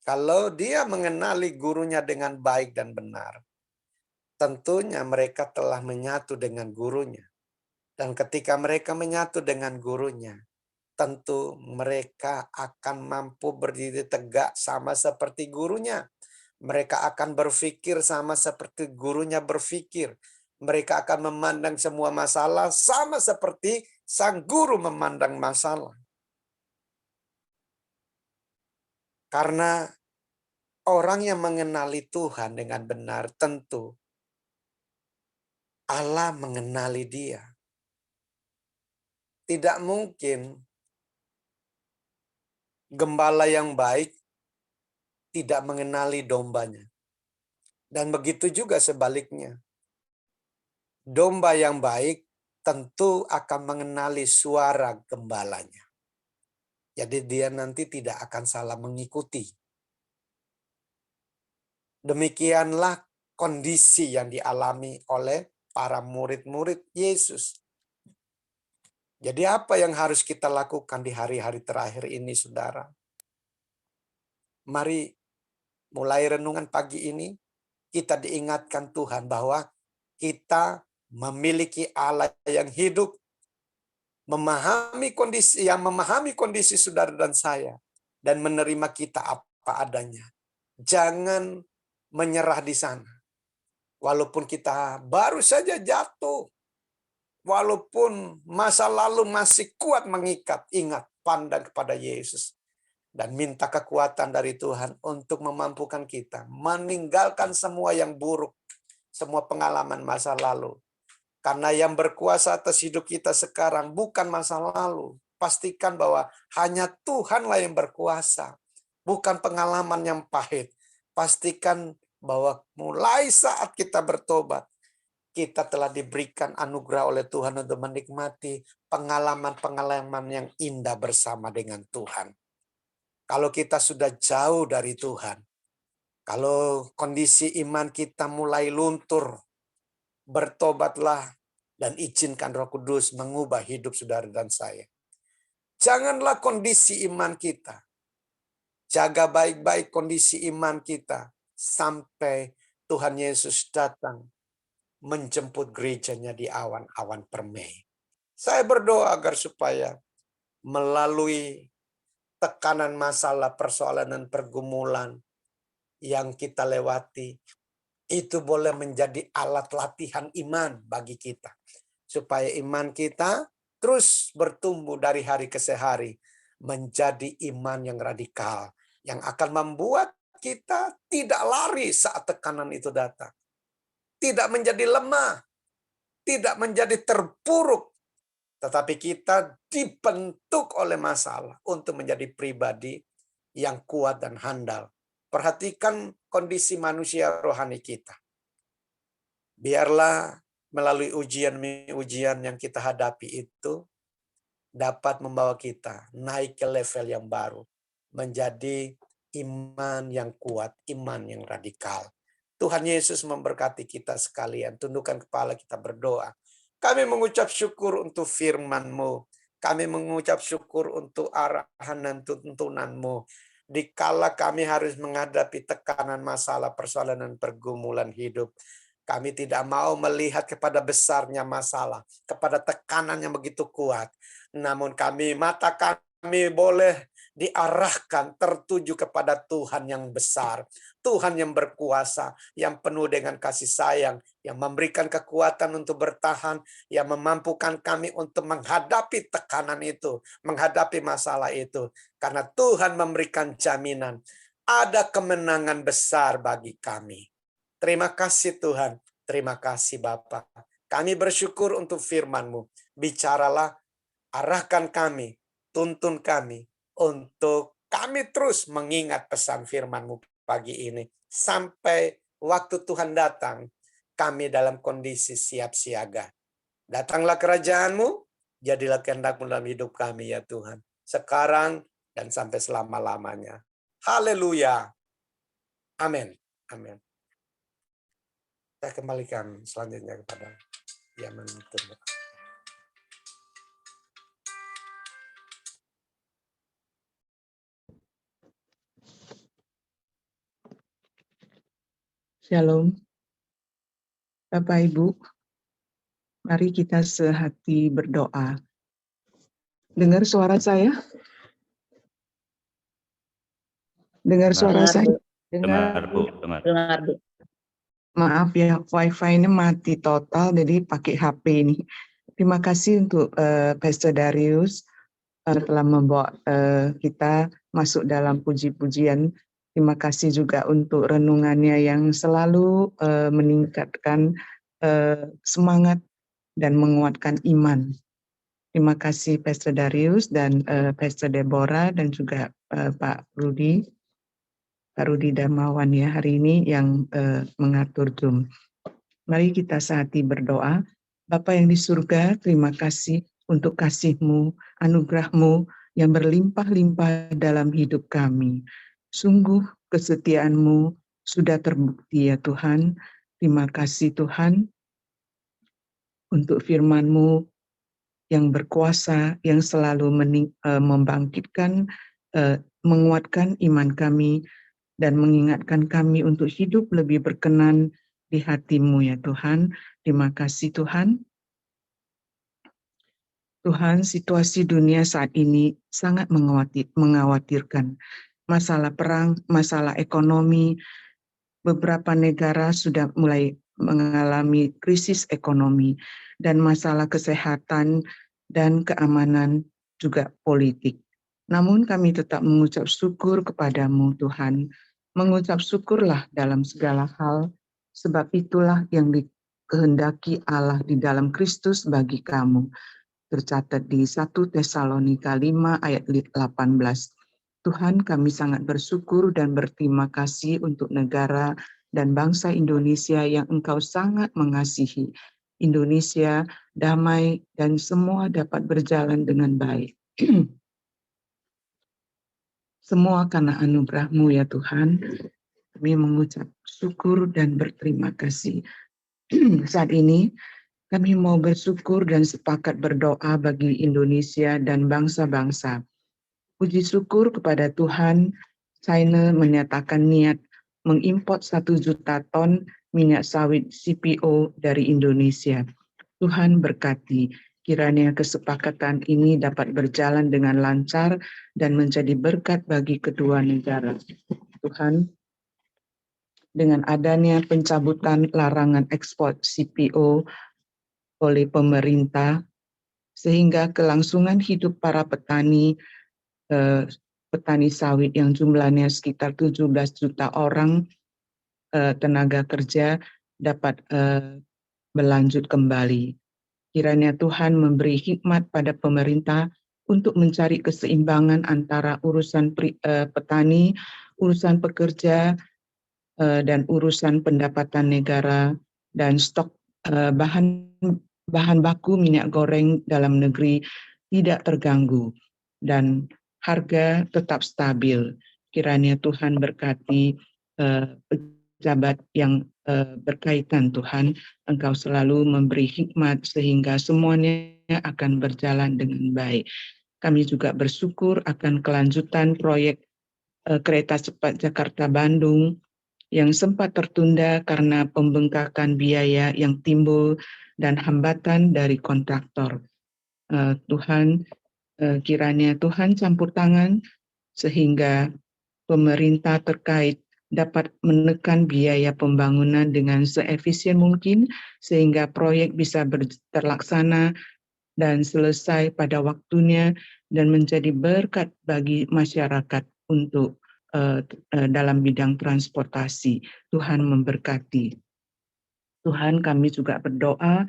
Kalau dia mengenali gurunya dengan baik dan benar, tentunya mereka telah menyatu dengan gurunya. Dan ketika mereka menyatu dengan gurunya, tentu mereka akan mampu berdiri tegak sama seperti gurunya. Mereka akan berpikir sama seperti gurunya berpikir. Mereka akan memandang semua masalah sama seperti sang guru memandang masalah. Karena orang yang mengenali Tuhan dengan benar, tentu Allah mengenali dia. Tidak mungkin gembala yang baik tidak mengenali dombanya. Dan begitu juga sebaliknya. Domba yang baik tentu akan mengenali suara gembalanya. Jadi dia nanti tidak akan salah mengikuti. Demikianlah kondisi yang dialami oleh para murid-murid Yesus. Jadi apa yang harus kita lakukan di hari-hari terakhir ini, saudara? Mari mulai renungan pagi ini, kita diingatkan Tuhan bahwa kita memiliki Allah yang hidup, memahami kondisi saudara dan saya, dan menerima kita apa adanya. Jangan menyerah di sana. Walaupun kita baru saja jatuh, walaupun masa lalu masih kuat mengikat, ingat, pandang kepada Yesus. Dan minta kekuatan dari Tuhan untuk memampukan kita meninggalkan semua yang buruk, semua pengalaman masa lalu. Karena yang berkuasa atas hidup kita sekarang bukan masa lalu. Pastikan bahwa hanya Tuhanlah yang berkuasa, bukan pengalaman yang pahit. Pastikan bahwa mulai saat kita bertobat, kita telah diberikan anugerah oleh Tuhan untuk menikmati pengalaman-pengalaman yang indah bersama dengan Tuhan. Kalau kita sudah jauh dari Tuhan, kalau kondisi iman kita mulai luntur, bertobatlah dan izinkan Roh Kudus mengubah hidup saudara dan saya. Janganlah kondisi iman kita. Jaga baik-baik kondisi iman kita sampai Tuhan Yesus datang menjemput gerejanya di awan-awan permai. Saya berdoa agar supaya melalui tekanan masalah, persoalan, dan pergumulan yang kita lewati, itu boleh menjadi alat latihan iman bagi kita. Supaya iman kita terus bertumbuh dari hari ke hari menjadi iman yang radikal, yang akan membuat kita tidak lari saat tekanan itu datang. Tidak menjadi lemah, tidak menjadi terpuruk, tetapi kita dibentuk oleh masalah untuk menjadi pribadi yang kuat dan handal. Perhatikan kondisi manusia rohani kita. Biarlah melalui ujian-ujian yang kita hadapi itu dapat membawa kita naik ke level yang baru. Menjadi iman yang kuat, iman yang radikal. Tuhan Yesus memberkati kita sekalian. Tundukkan kepala, kita berdoa. Kami mengucap syukur untuk firman-Mu. Kami mengucap syukur untuk arahan dan tuntunan-Mu. Dikala kami harus menghadapi tekanan masalah, persoalan, dan pergumulan hidup, kami tidak mau melihat kepada besarnya masalah, kepada tekanan yang begitu kuat. Namun mata kami boleh diarahkan, tertuju kepada Tuhan yang besar, Tuhan yang berkuasa, yang penuh dengan kasih sayang, yang memberikan kekuatan untuk bertahan, yang memampukan kami untuk menghadapi tekanan itu, menghadapi masalah itu. Karena Tuhan memberikan jaminan, ada kemenangan besar bagi kami. Terima kasih Tuhan, terima kasih Bapa. Kami bersyukur untuk firman-Mu. Bicaralah, arahkan kami, tuntun kami, untuk kami terus mengingat pesan firman-Mu pagi ini. Sampai waktu Tuhan datang, kami dalam kondisi siap siaga. Datanglah kerajaan-Mu, jadilah kehendak-Mu dalam hidup kami ya Tuhan. Sekarang dan sampai selama-lamanya. Haleluya. Amin. Amin. Saya kembalikan selanjutnya kepada yang menuntun. Shalom, Bapak Ibu, mari kita sehati berdoa. Dengar suara saya? Dengar suara saya? Dengar, Bu. Dengar, Bu. Maaf ya, wifi ini mati total, jadi pakai HP ini. Terima kasih untuk Pastor Darius telah membawa kita masuk dalam puji-pujian. Terima kasih juga untuk renungannya yang selalu meningkatkan semangat dan menguatkan iman. Terima kasih Pastor Darius dan Pastor Deborah dan juga Pak Rudi Darmawan ya hari ini yang mengatur Zoom. Mari kita sehati berdoa. Bapa yang di surga, terima kasih untuk kasih-Mu, anugerah-Mu yang berlimpah-limpah dalam hidup kami. Sungguh kesetiaan-Mu sudah terbukti ya Tuhan. Terima kasih Tuhan untuk firman-Mu yang berkuasa, yang selalu membangkitkan, menguatkan iman kami, dan mengingatkan kami untuk hidup lebih berkenan di hati-Mu ya Tuhan. Terima kasih Tuhan. Tuhan, situasi dunia saat ini sangat mengkhawatirkan. Masalah perang, masalah ekonomi, beberapa negara sudah mulai mengalami krisis ekonomi, dan masalah kesehatan dan keamanan juga politik. Namun kami tetap mengucap syukur kepadamu Tuhan. Mengucap syukurlah dalam segala hal, sebab itulah yang dikehendaki Allah di dalam Kristus bagi kamu. Tercatat di 1 Tesalonika 5 ayat 18. Tuhan, kami sangat bersyukur dan berterima kasih untuk negara dan bangsa Indonesia yang Engkau sangat mengasihi. Indonesia damai dan semua dapat berjalan dengan baik. Semua karena anugerah-Mu ya Tuhan. Kami mengucap syukur dan berterima kasih. Saat ini kami mau bersyukur dan sepakat berdoa bagi Indonesia dan bangsa-bangsa. Puji syukur kepada Tuhan, China menyatakan niat mengimpor 1 juta ton minyak sawit CPO dari Indonesia. Tuhan berkati, kiranya kesepakatan ini dapat berjalan dengan lancar dan menjadi berkat bagi kedua negara. Tuhan, dengan adanya pencabutan larangan ekspor CPO oleh pemerintah, sehingga kelangsungan hidup para petani sawit yang jumlahnya sekitar 17 juta orang tenaga kerja dapat berlanjut kembali. Kiranya Tuhan memberi hikmat pada pemerintah untuk mencari keseimbangan antara urusan petani, urusan pekerja, dan urusan pendapatan negara dan stok bahan baku minyak goreng dalam negeri tidak terganggu dan harga tetap stabil. Kiranya Tuhan berkati pejabat yang berkaitan Tuhan. Engkau selalu memberi hikmat sehingga semuanya akan berjalan dengan baik. Kami juga bersyukur akan kelanjutan proyek kereta cepat Jakarta-Bandung yang sempat tertunda karena pembengkakan biaya yang timbul dan hambatan dari kontraktor. Tuhan, kiranya Tuhan campur tangan sehingga pemerintah terkait dapat menekan biaya pembangunan dengan seefisien mungkin sehingga proyek bisa terlaksana dan selesai pada waktunya dan menjadi berkat bagi masyarakat untuk dalam bidang transportasi. Tuhan memberkati. Tuhan, kami juga berdoa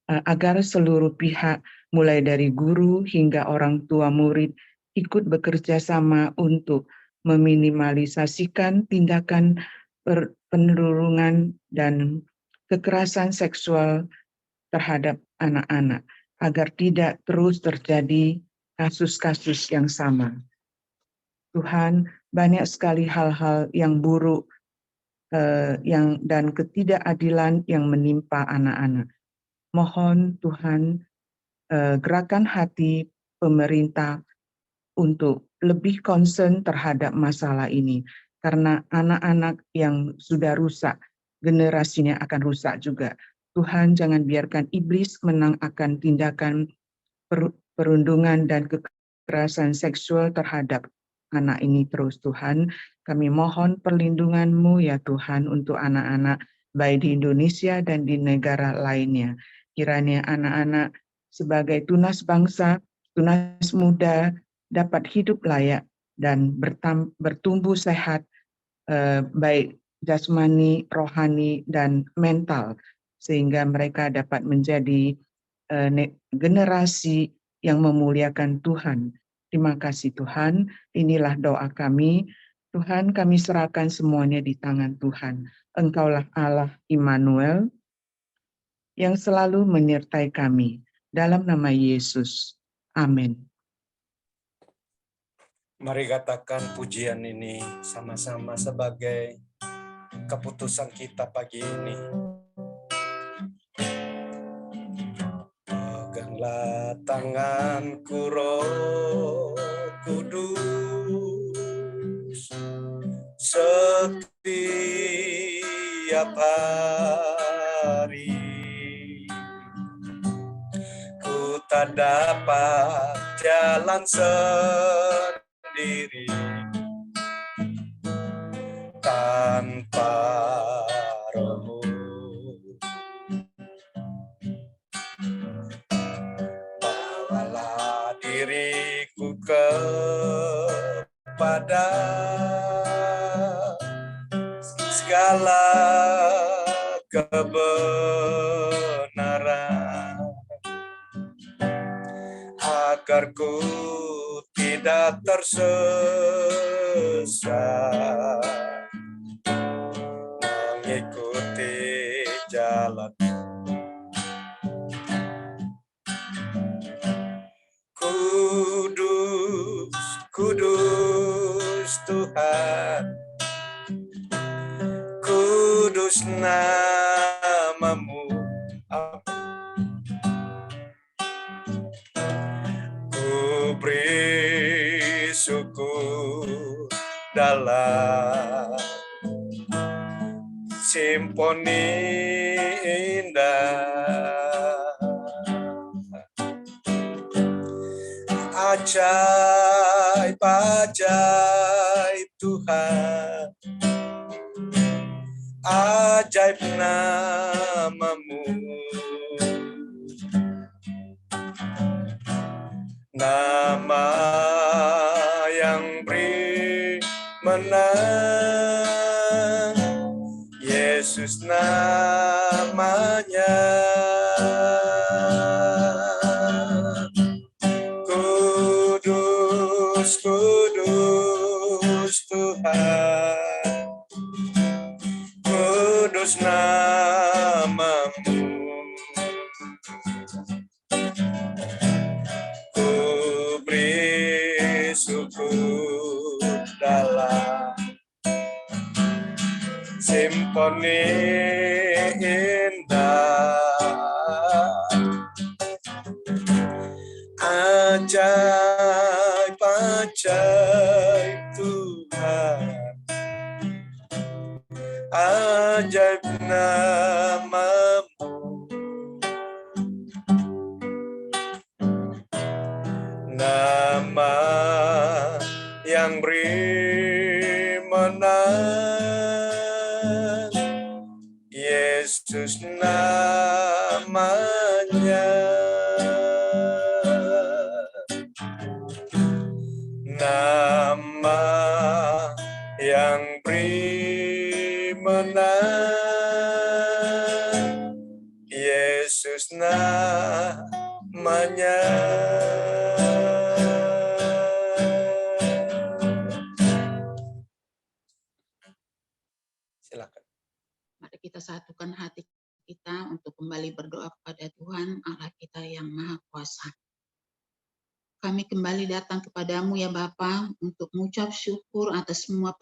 agar seluruh pihak mulai dari guru hingga orang tua murid ikut bekerja sama untuk meminimalisasikan tindakan penurungan dan kekerasan seksual terhadap anak-anak agar tidak terus terjadi kasus-kasus yang sama. Tuhan, banyak sekali hal-hal yang buruk dan ketidakadilan yang menimpa anak-anak. Mohon Tuhan gerakan hati pemerintah untuk lebih concern terhadap masalah ini. Karena anak-anak yang sudah rusak, generasinya akan rusak juga. Tuhan, jangan biarkan iblis menang akan tindakan perundungan dan kekerasan seksual terhadap anak ini terus. Tuhan, kami mohon perlindungan-Mu ya Tuhan untuk anak-anak baik di Indonesia dan di negara lainnya. Kiranya anak-anak sebagai tunas bangsa, tunas muda dapat hidup layak dan bertumbuh sehat baik jasmani, rohani, dan mental sehingga mereka dapat menjadi generasi yang memuliakan Tuhan. Terima kasih Tuhan, inilah doa kami. Tuhan, kami serahkan semuanya di tangan Tuhan. Engkaulah Allah Immanuel yang selalu menyertai kami. Dalam nama Yesus. Amin. Mari katakan pujian ini sama-sama sebagai keputusan kita pagi ini. Peganglah tanganku Roh Kudus setiap hari. Ku tak dapat jalan sendiri tanpa Roh-Mu. Bawalah diriku kepada segala kebenaran, agar ku tidak tersesat mengikuti jalan. Kudus, kudus Tuhan, kudus nama-Mu. Ku beri syukur dalam simfoni indah. Ajaib, ajaib Tuhan, ajaib nama-Mu. Nama yang beri menang, Yesus namanya. Kudus, kudus Tuhan, kudus nama-Mu. Ku beri syukur dalam simfoni indah. Ajaib, ajaib Tuhan, ajaib nama-Mu. Nama yang beri menang, Yesus namanya. Nama yang beri menang, Yesus namanya. Silakan. Mari kita satukan hati kita untuk kembali berdoa kepada Tuhan Allah kita yang Maha Kuasa. Kami kembali datang kepadamu ya Bapa untuk mengucap syukur atas semua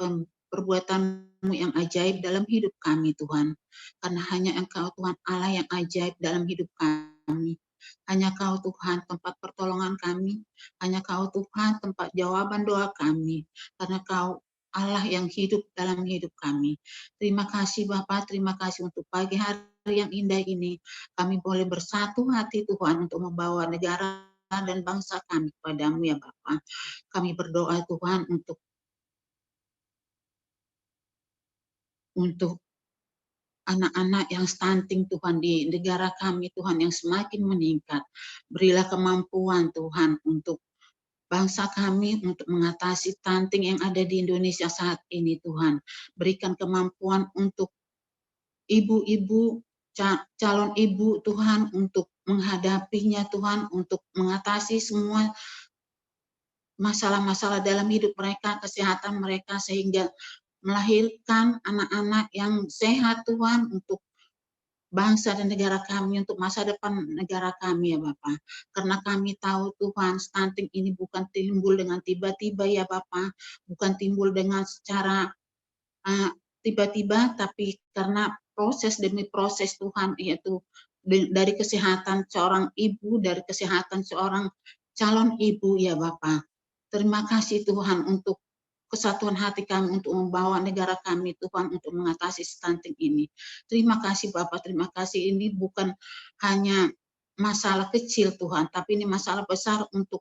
perbuatan-Mu yang ajaib dalam hidup kami Tuhan. Karena hanya Engkau Tuhan Allah yang ajaib dalam hidup kami. Hanya Kau Tuhan tempat pertolongan kami. Hanya Kau Tuhan tempat jawaban doa kami. Karena Kau Allah yang hidup dalam hidup kami. Terima kasih Bapa, terima kasih untuk pagi hari yang indah ini. Kami boleh bersatu hati Tuhan untuk membawa negara dan bangsa kami kepadamu ya Bapa. Kami berdoa Tuhan untuk anak-anak yang stunting Tuhan di negara kami Tuhan yang semakin meningkat. Berilah kemampuan Tuhan untuk bangsa kami untuk mengatasi stunting yang ada di Indonesia saat ini Tuhan. Berikan kemampuan untuk ibu-ibu, calon ibu Tuhan untuk menghadapinya Tuhan, untuk mengatasi semua masalah-masalah dalam hidup mereka, kesehatan mereka, sehingga melahirkan anak-anak yang sehat Tuhan untuk bangsa dan negara kami, untuk masa depan negara kami ya Bapak. Karena kami tahu Tuhan, stunting ini bukan timbul dengan tiba-tiba ya Bapak, bukan timbul dengan secara tiba-tiba, tapi karena proses demi proses Tuhan, yaitu dari kesehatan seorang ibu, dari kesehatan seorang calon ibu ya Bapak. Terima kasih Tuhan untuk kesatuan hati kami untuk membawa negara kami Tuhan untuk mengatasi stunting ini. Terima kasih Bapak, terima kasih. Ini bukan hanya masalah kecil Tuhan, tapi ini masalah besar untuk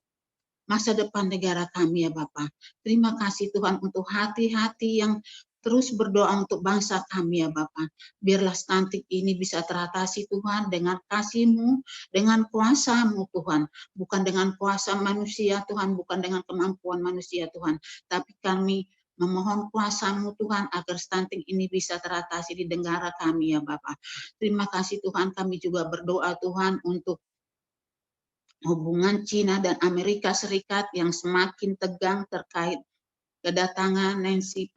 masa depan negara kami ya Bapak. Terima kasih Tuhan untuk hati-hati yang terus berdoa untuk bangsa kami ya Bapak. Biarlah stunting ini bisa teratasi Tuhan dengan kasih-Mu, dengan kuasa-Mu Tuhan. Bukan dengan kuasa manusia Tuhan, bukan dengan kemampuan manusia Tuhan. Tapi kami memohon kuasa-Mu Tuhan agar stunting ini bisa teratasi di negara kami ya Bapak. Terima kasih Tuhan, kami juga berdoa Tuhan untuk hubungan Cina dan Amerika Serikat yang semakin tegang terkait kedatangan Nancy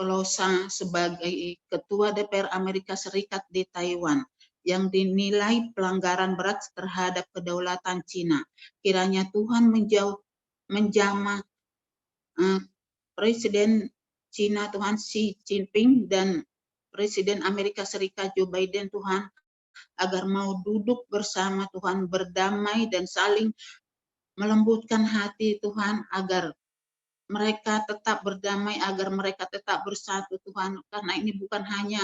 Pelosi sebagai Ketua DPR Amerika Serikat di Taiwan yang dinilai pelanggaran berat terhadap kedaulatan Cina. Kiranya Tuhan menjamah Presiden Cina Tuhan Xi Jinping dan Presiden Amerika Serikat Joe Biden Tuhan agar mau duduk bersama Tuhan, berdamai dan saling melembutkan hati Tuhan, agar mereka tetap berdamai, agar mereka tetap bersatu Tuhan, karena ini bukan hanya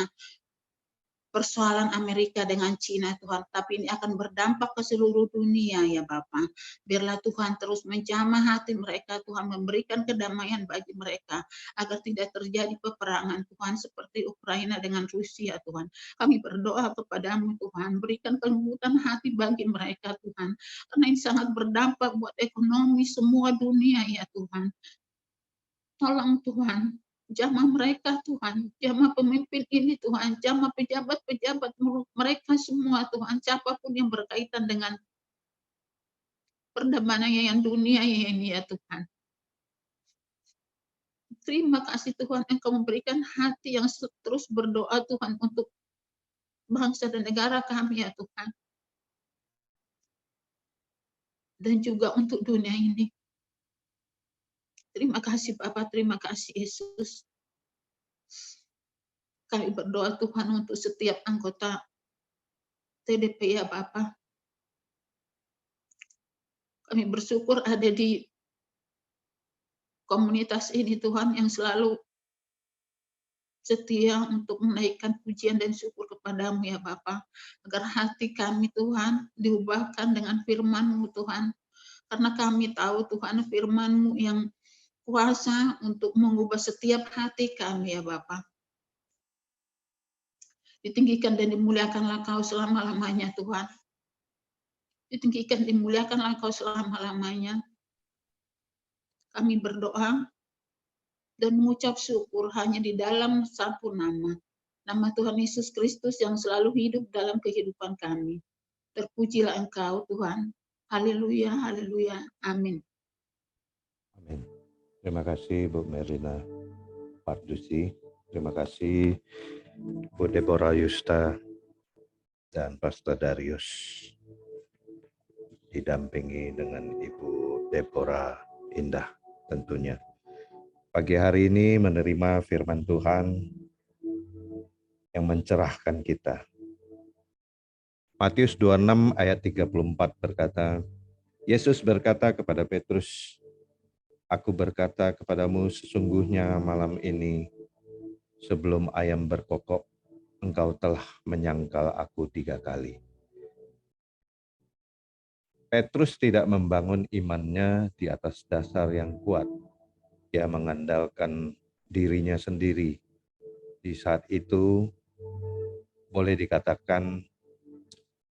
persoalan Amerika dengan Cina Tuhan, tapi ini akan berdampak ke seluruh dunia ya Bapak. Biarlah Tuhan terus menjamah hati mereka, Tuhan memberikan kedamaian bagi mereka, agar tidak terjadi peperangan Tuhan seperti Ukraina dengan Rusia Tuhan. Kami berdoa kepadamu Tuhan, berikan kelembutan hati bagi mereka Tuhan, karena ini sangat berdampak buat ekonomi semua dunia ya Tuhan. Tolong Tuhan, jamah mereka Tuhan, jamah pemimpin ini Tuhan, jamah pejabat-pejabat mereka semua Tuhan, siapapun yang berkaitan dengan perdamaian dunia ini ya Tuhan. Terima kasih Tuhan, Engkau memberikan hati yang terus berdoa Tuhan untuk bangsa dan negara kami ya Tuhan. Dan juga untuk dunia ini. Terima kasih Bapak, terima kasih Yesus. Kami berdoa Tuhan untuk setiap anggota TDP ya Bapak. Kami bersyukur ada di komunitas ini Tuhan yang selalu setia untuk menaikkan pujian dan syukur kepadamu ya Bapa, agar hati kami Tuhan diubahkan dengan firman-Mu Tuhan, Karena kami tahu Tuhan firman-Mu yang kuasa untuk mengubah setiap hati kami ya Bapa. Ditinggikan dan dimuliakanlah Kau selama-lamanya Tuhan. Ditinggikan, dimuliakanlah Kau selama-lamanya. Kami berdoa dan mengucap syukur hanya di dalam satu nama. Nama Tuhan Yesus Kristus yang selalu hidup dalam kehidupan kami. Terpujilah Engkau Tuhan. Haleluya, haleluya. Amin. Amin. Terima kasih Bu Merlina Pardusi. Terima kasih Bu Deborah Yusta dan Pastor Darius. Didampingi dengan Ibu Deborah Indah tentunya. Pagi hari ini menerima firman Tuhan yang mencerahkan kita. Matius 26 ayat 34 berkata, Yesus berkata kepada Petrus, Aku berkata kepadamu sesungguhnya malam ini sebelum ayam berkokok, engkau telah menyangkal aku 3 kali. Petrus tidak membangun imannya di atas dasar yang kuat. Dia mengandalkan dirinya sendiri. Di saat itu boleh dikatakan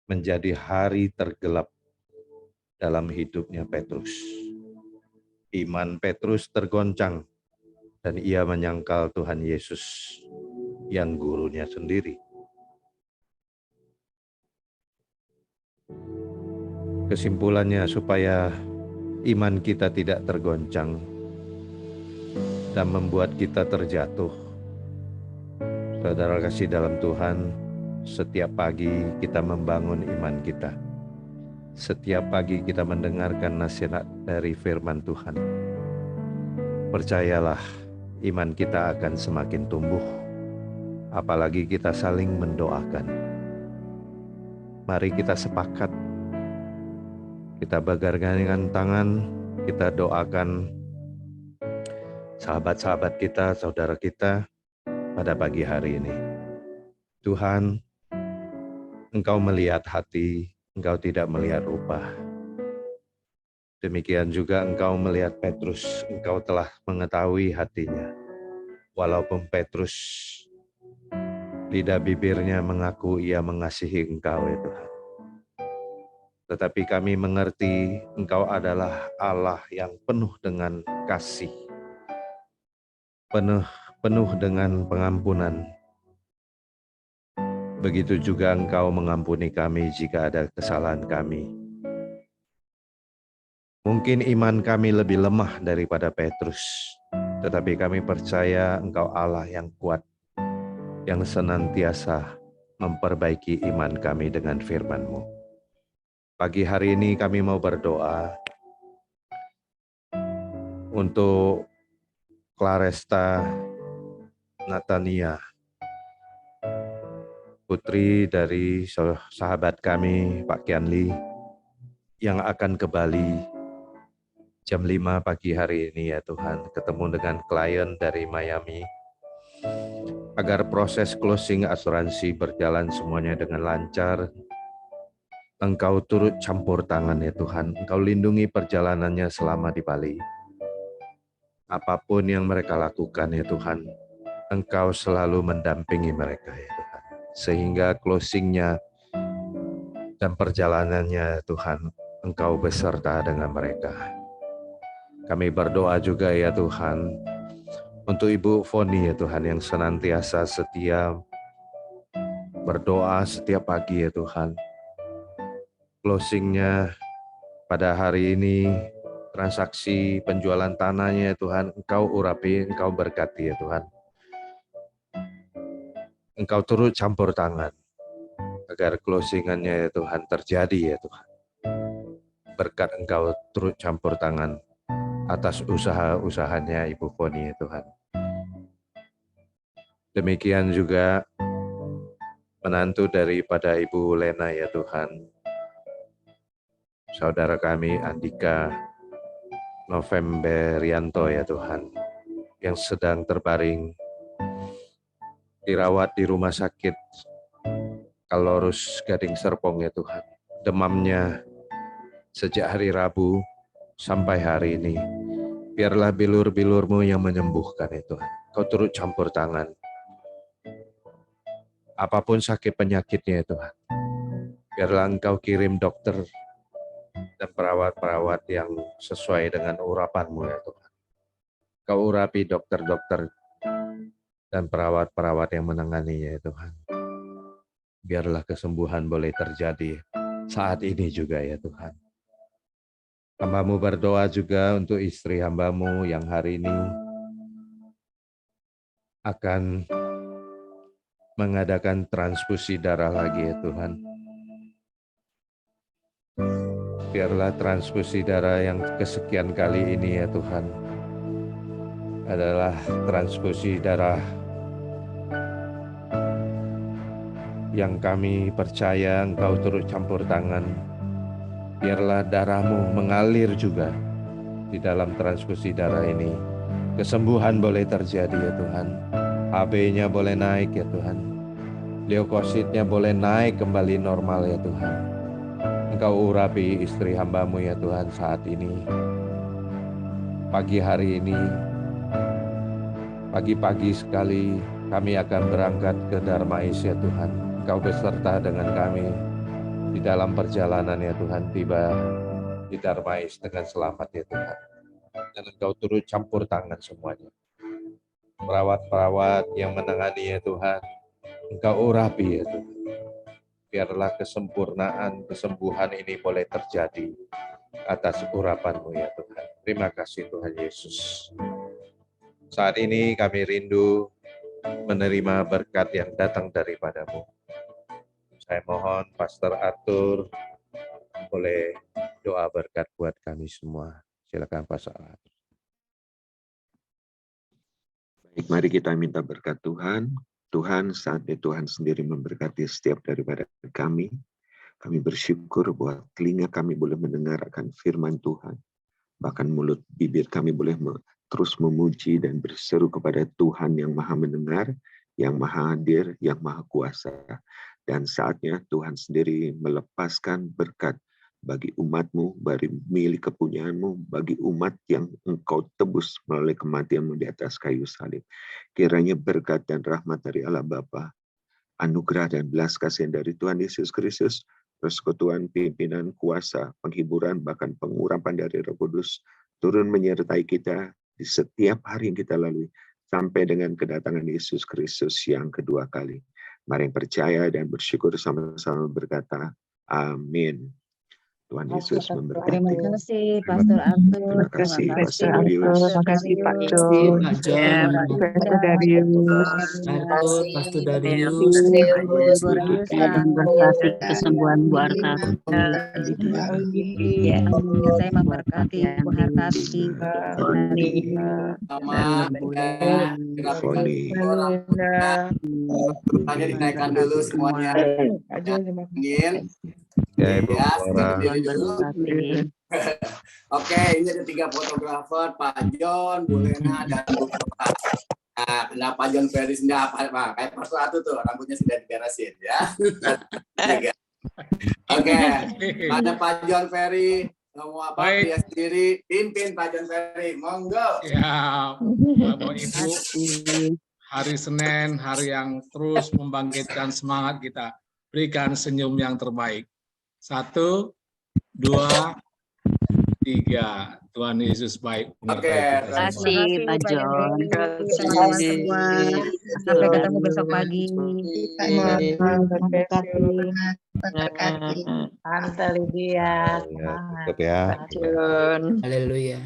menjadi hari tergelap dalam hidupnya Petrus. Iman Petrus tergoncang dan ia menyangkal Tuhan Yesus yang gurunya sendiri. Kesimpulannya supaya iman kita tidak tergoncang dan membuat kita terjatuh. Saudara kasih dalam Tuhan, setiap pagi kita membangun iman kita. Setiap pagi kita mendengarkan nasihat dari firman Tuhan. Percayalah, iman kita akan semakin tumbuh. Apalagi kita saling mendoakan. Mari kita sepakat. Kita bagarkan tangan, kita doakan sahabat-sahabat kita, saudara kita pada pagi hari ini. Tuhan, Engkau melihat hati, Engkau tidak melihat rupa. Demikian juga Engkau melihat Petrus, Engkau telah mengetahui hatinya. Walaupun Petrus, lidah bibirnya mengaku ia mengasihi Engkau ya Tuhan. Tetapi kami mengerti Engkau adalah Allah yang penuh dengan kasih, penuh dengan pengampunan. Begitu juga Engkau mengampuni kami jika ada kesalahan kami. Mungkin iman kami lebih lemah daripada Petrus, tetapi kami percaya Engkau Allah yang kuat, yang senantiasa memperbaiki iman kami dengan firman-Mu. Pagi hari ini kami mau berdoa untuk Claresta Natania, putri dari sahabat kami Pak Kianli yang akan ke Bali jam 5 pagi hari ini ya Tuhan, ketemu dengan klien dari Miami, agar proses closing asuransi berjalan semuanya dengan lancar. Engkau turut campur tangan ya Tuhan, Engkau lindungi perjalanannya selama di Bali. Apapun yang mereka lakukan ya Tuhan, Engkau selalu mendampingi mereka ya Tuhan. Sehingga closingnya dan perjalanannya Tuhan, Engkau beserta dengan mereka. Kami berdoa juga ya Tuhan, untuk Ibu Foni ya Tuhan, yang senantiasa setia berdoa setiap pagi ya Tuhan. Closingnya pada hari ini, transaksi penjualan tanahnya ya Tuhan, Engkau urapi, Engkau berkati ya Tuhan. Engkau turut campur tangan, agar closingannya ya Tuhan terjadi ya Tuhan. Berkat Engkau turut campur tangan atas usaha-usahanya Ibu Foni ya Tuhan. Demikian juga menantu daripada Ibu Lena ya Tuhan. Saudara kami Andika Novemberianto ya Tuhan, yang sedang terbaring dirawat di rumah sakit Kalorus Gading Serpong ya Tuhan. Demamnya sejak hari Rabu sampai hari ini. Biarlah bilur-bilur-Mu yang menyembuhkan ya Tuhan. Kau turut campur tangan. Apapun sakit penyakitnya ya Tuhan. Biarlah Engkau kirim dokter dan perawat-perawat yang sesuai dengan urapan-Mu ya Tuhan. Kau urapi dokter-dokter dan perawat-perawat yang menanganinya ya Tuhan. Biarlah kesembuhan boleh terjadi saat ini juga ya Tuhan. Hamba-Mu berdoa juga untuk istri hamba-Mu yang hari ini akan mengadakan transfusi darah lagi ya Tuhan. Biarlah transfusi darah yang kesekian kali ini ya Tuhan adalah transfusi darah yang kami percaya Engkau turut campur tangan. Biarlah darah-Mu mengalir juga di dalam transfusi darah ini. Kesembuhan boleh terjadi ya Tuhan. HB-nya boleh naik ya Tuhan. Leukositnya boleh naik kembali normal ya Tuhan. Engkau urapi istri hamba-Mu ya Tuhan saat ini. Pagi hari ini, pagi-pagi sekali kami akan berangkat ke Darmais ya Tuhan. Engkau beserta dengan kami di dalam perjalanan ya Tuhan, tiba di Darmais dengan selamat ya Tuhan. Dan Engkau turut campur tangan semuanya. Perawat-perawat yang menangani ya Tuhan, Engkau urapi ya Tuhan. Biarlah kesempurnaan, kesembuhan ini boleh terjadi atas urapan-Mu ya Tuhan. Terima kasih Tuhan Yesus. Saat ini kami rindu menerima berkat yang datang daripada-Mu. Saya mohon Pastor Arthur boleh doa berkat buat kami semua. Silakan Pastor Arthur. Baik, mari kita minta berkat Tuhan. Tuhan, saatnya Tuhan sendiri memberkati setiap daripada kami. Kami bersyukur bahwa telinga kami boleh mendengar akan firman Tuhan. Bahkan mulut bibir kami boleh terus memuji dan berseru kepada Tuhan yang maha mendengar, yang maha hadir, yang maha kuasa. Dan saatnya Tuhan sendiri melepaskan berkat bagi umat-Mu, bagi milik kepunyaan-Mu, bagi umat yang Engkau tebus melalui kematian-Mu di atas kayu salib. Kiranya berkat dan rahmat dari Allah Bapa, anugerah dan belas kasihan dari Tuhan Yesus Kristus, persekutuan, pimpinan, kuasa, penghiburan, bahkan pengurapan dari Roh Kudus turun menyertai kita di setiap hari yang kita lalui sampai dengan kedatangan Yesus Kristus yang kedua kali. Mari yang percaya dan bersyukur sama-sama berkata, amin. Tuhan Yesus memberkati. Terima kasih Pastor Arthur. Terima kasih Pastor Darius. Terima kasih Pak John. Pastor Darius. Pastor Darius. Terima kasih Kesembuhan Bu Arta. Ya, saya memberkati Bu Hartati. Foni. Hanya dinaikkan dulu semuanya. Ingin. Ya, Ibu Ya, Flora. Oke, ini ada 3 fotografer, Pak John, Bu Lena, dan Bu Flora. Nah, kenapa Pak John Ferry sendiri apa? Kayak Pastor Atu tuh, rambutnya sudah diberesin ya. Oke, ada Pak John Ferry, mau apa dia sendiri, pimpin Pak John Ferry, monggo. Ya, Bapak Ibu, hari Senin, hari yang terus membangkitkan semangat kita. Berikan senyum yang terbaik. 1, 2, 3. Tuhan Yesus baik. Oke, Terima kasih Pak John. Sampai ketemu besok pagi. Tante Lydia. Ya, tutup ya. Haleluya.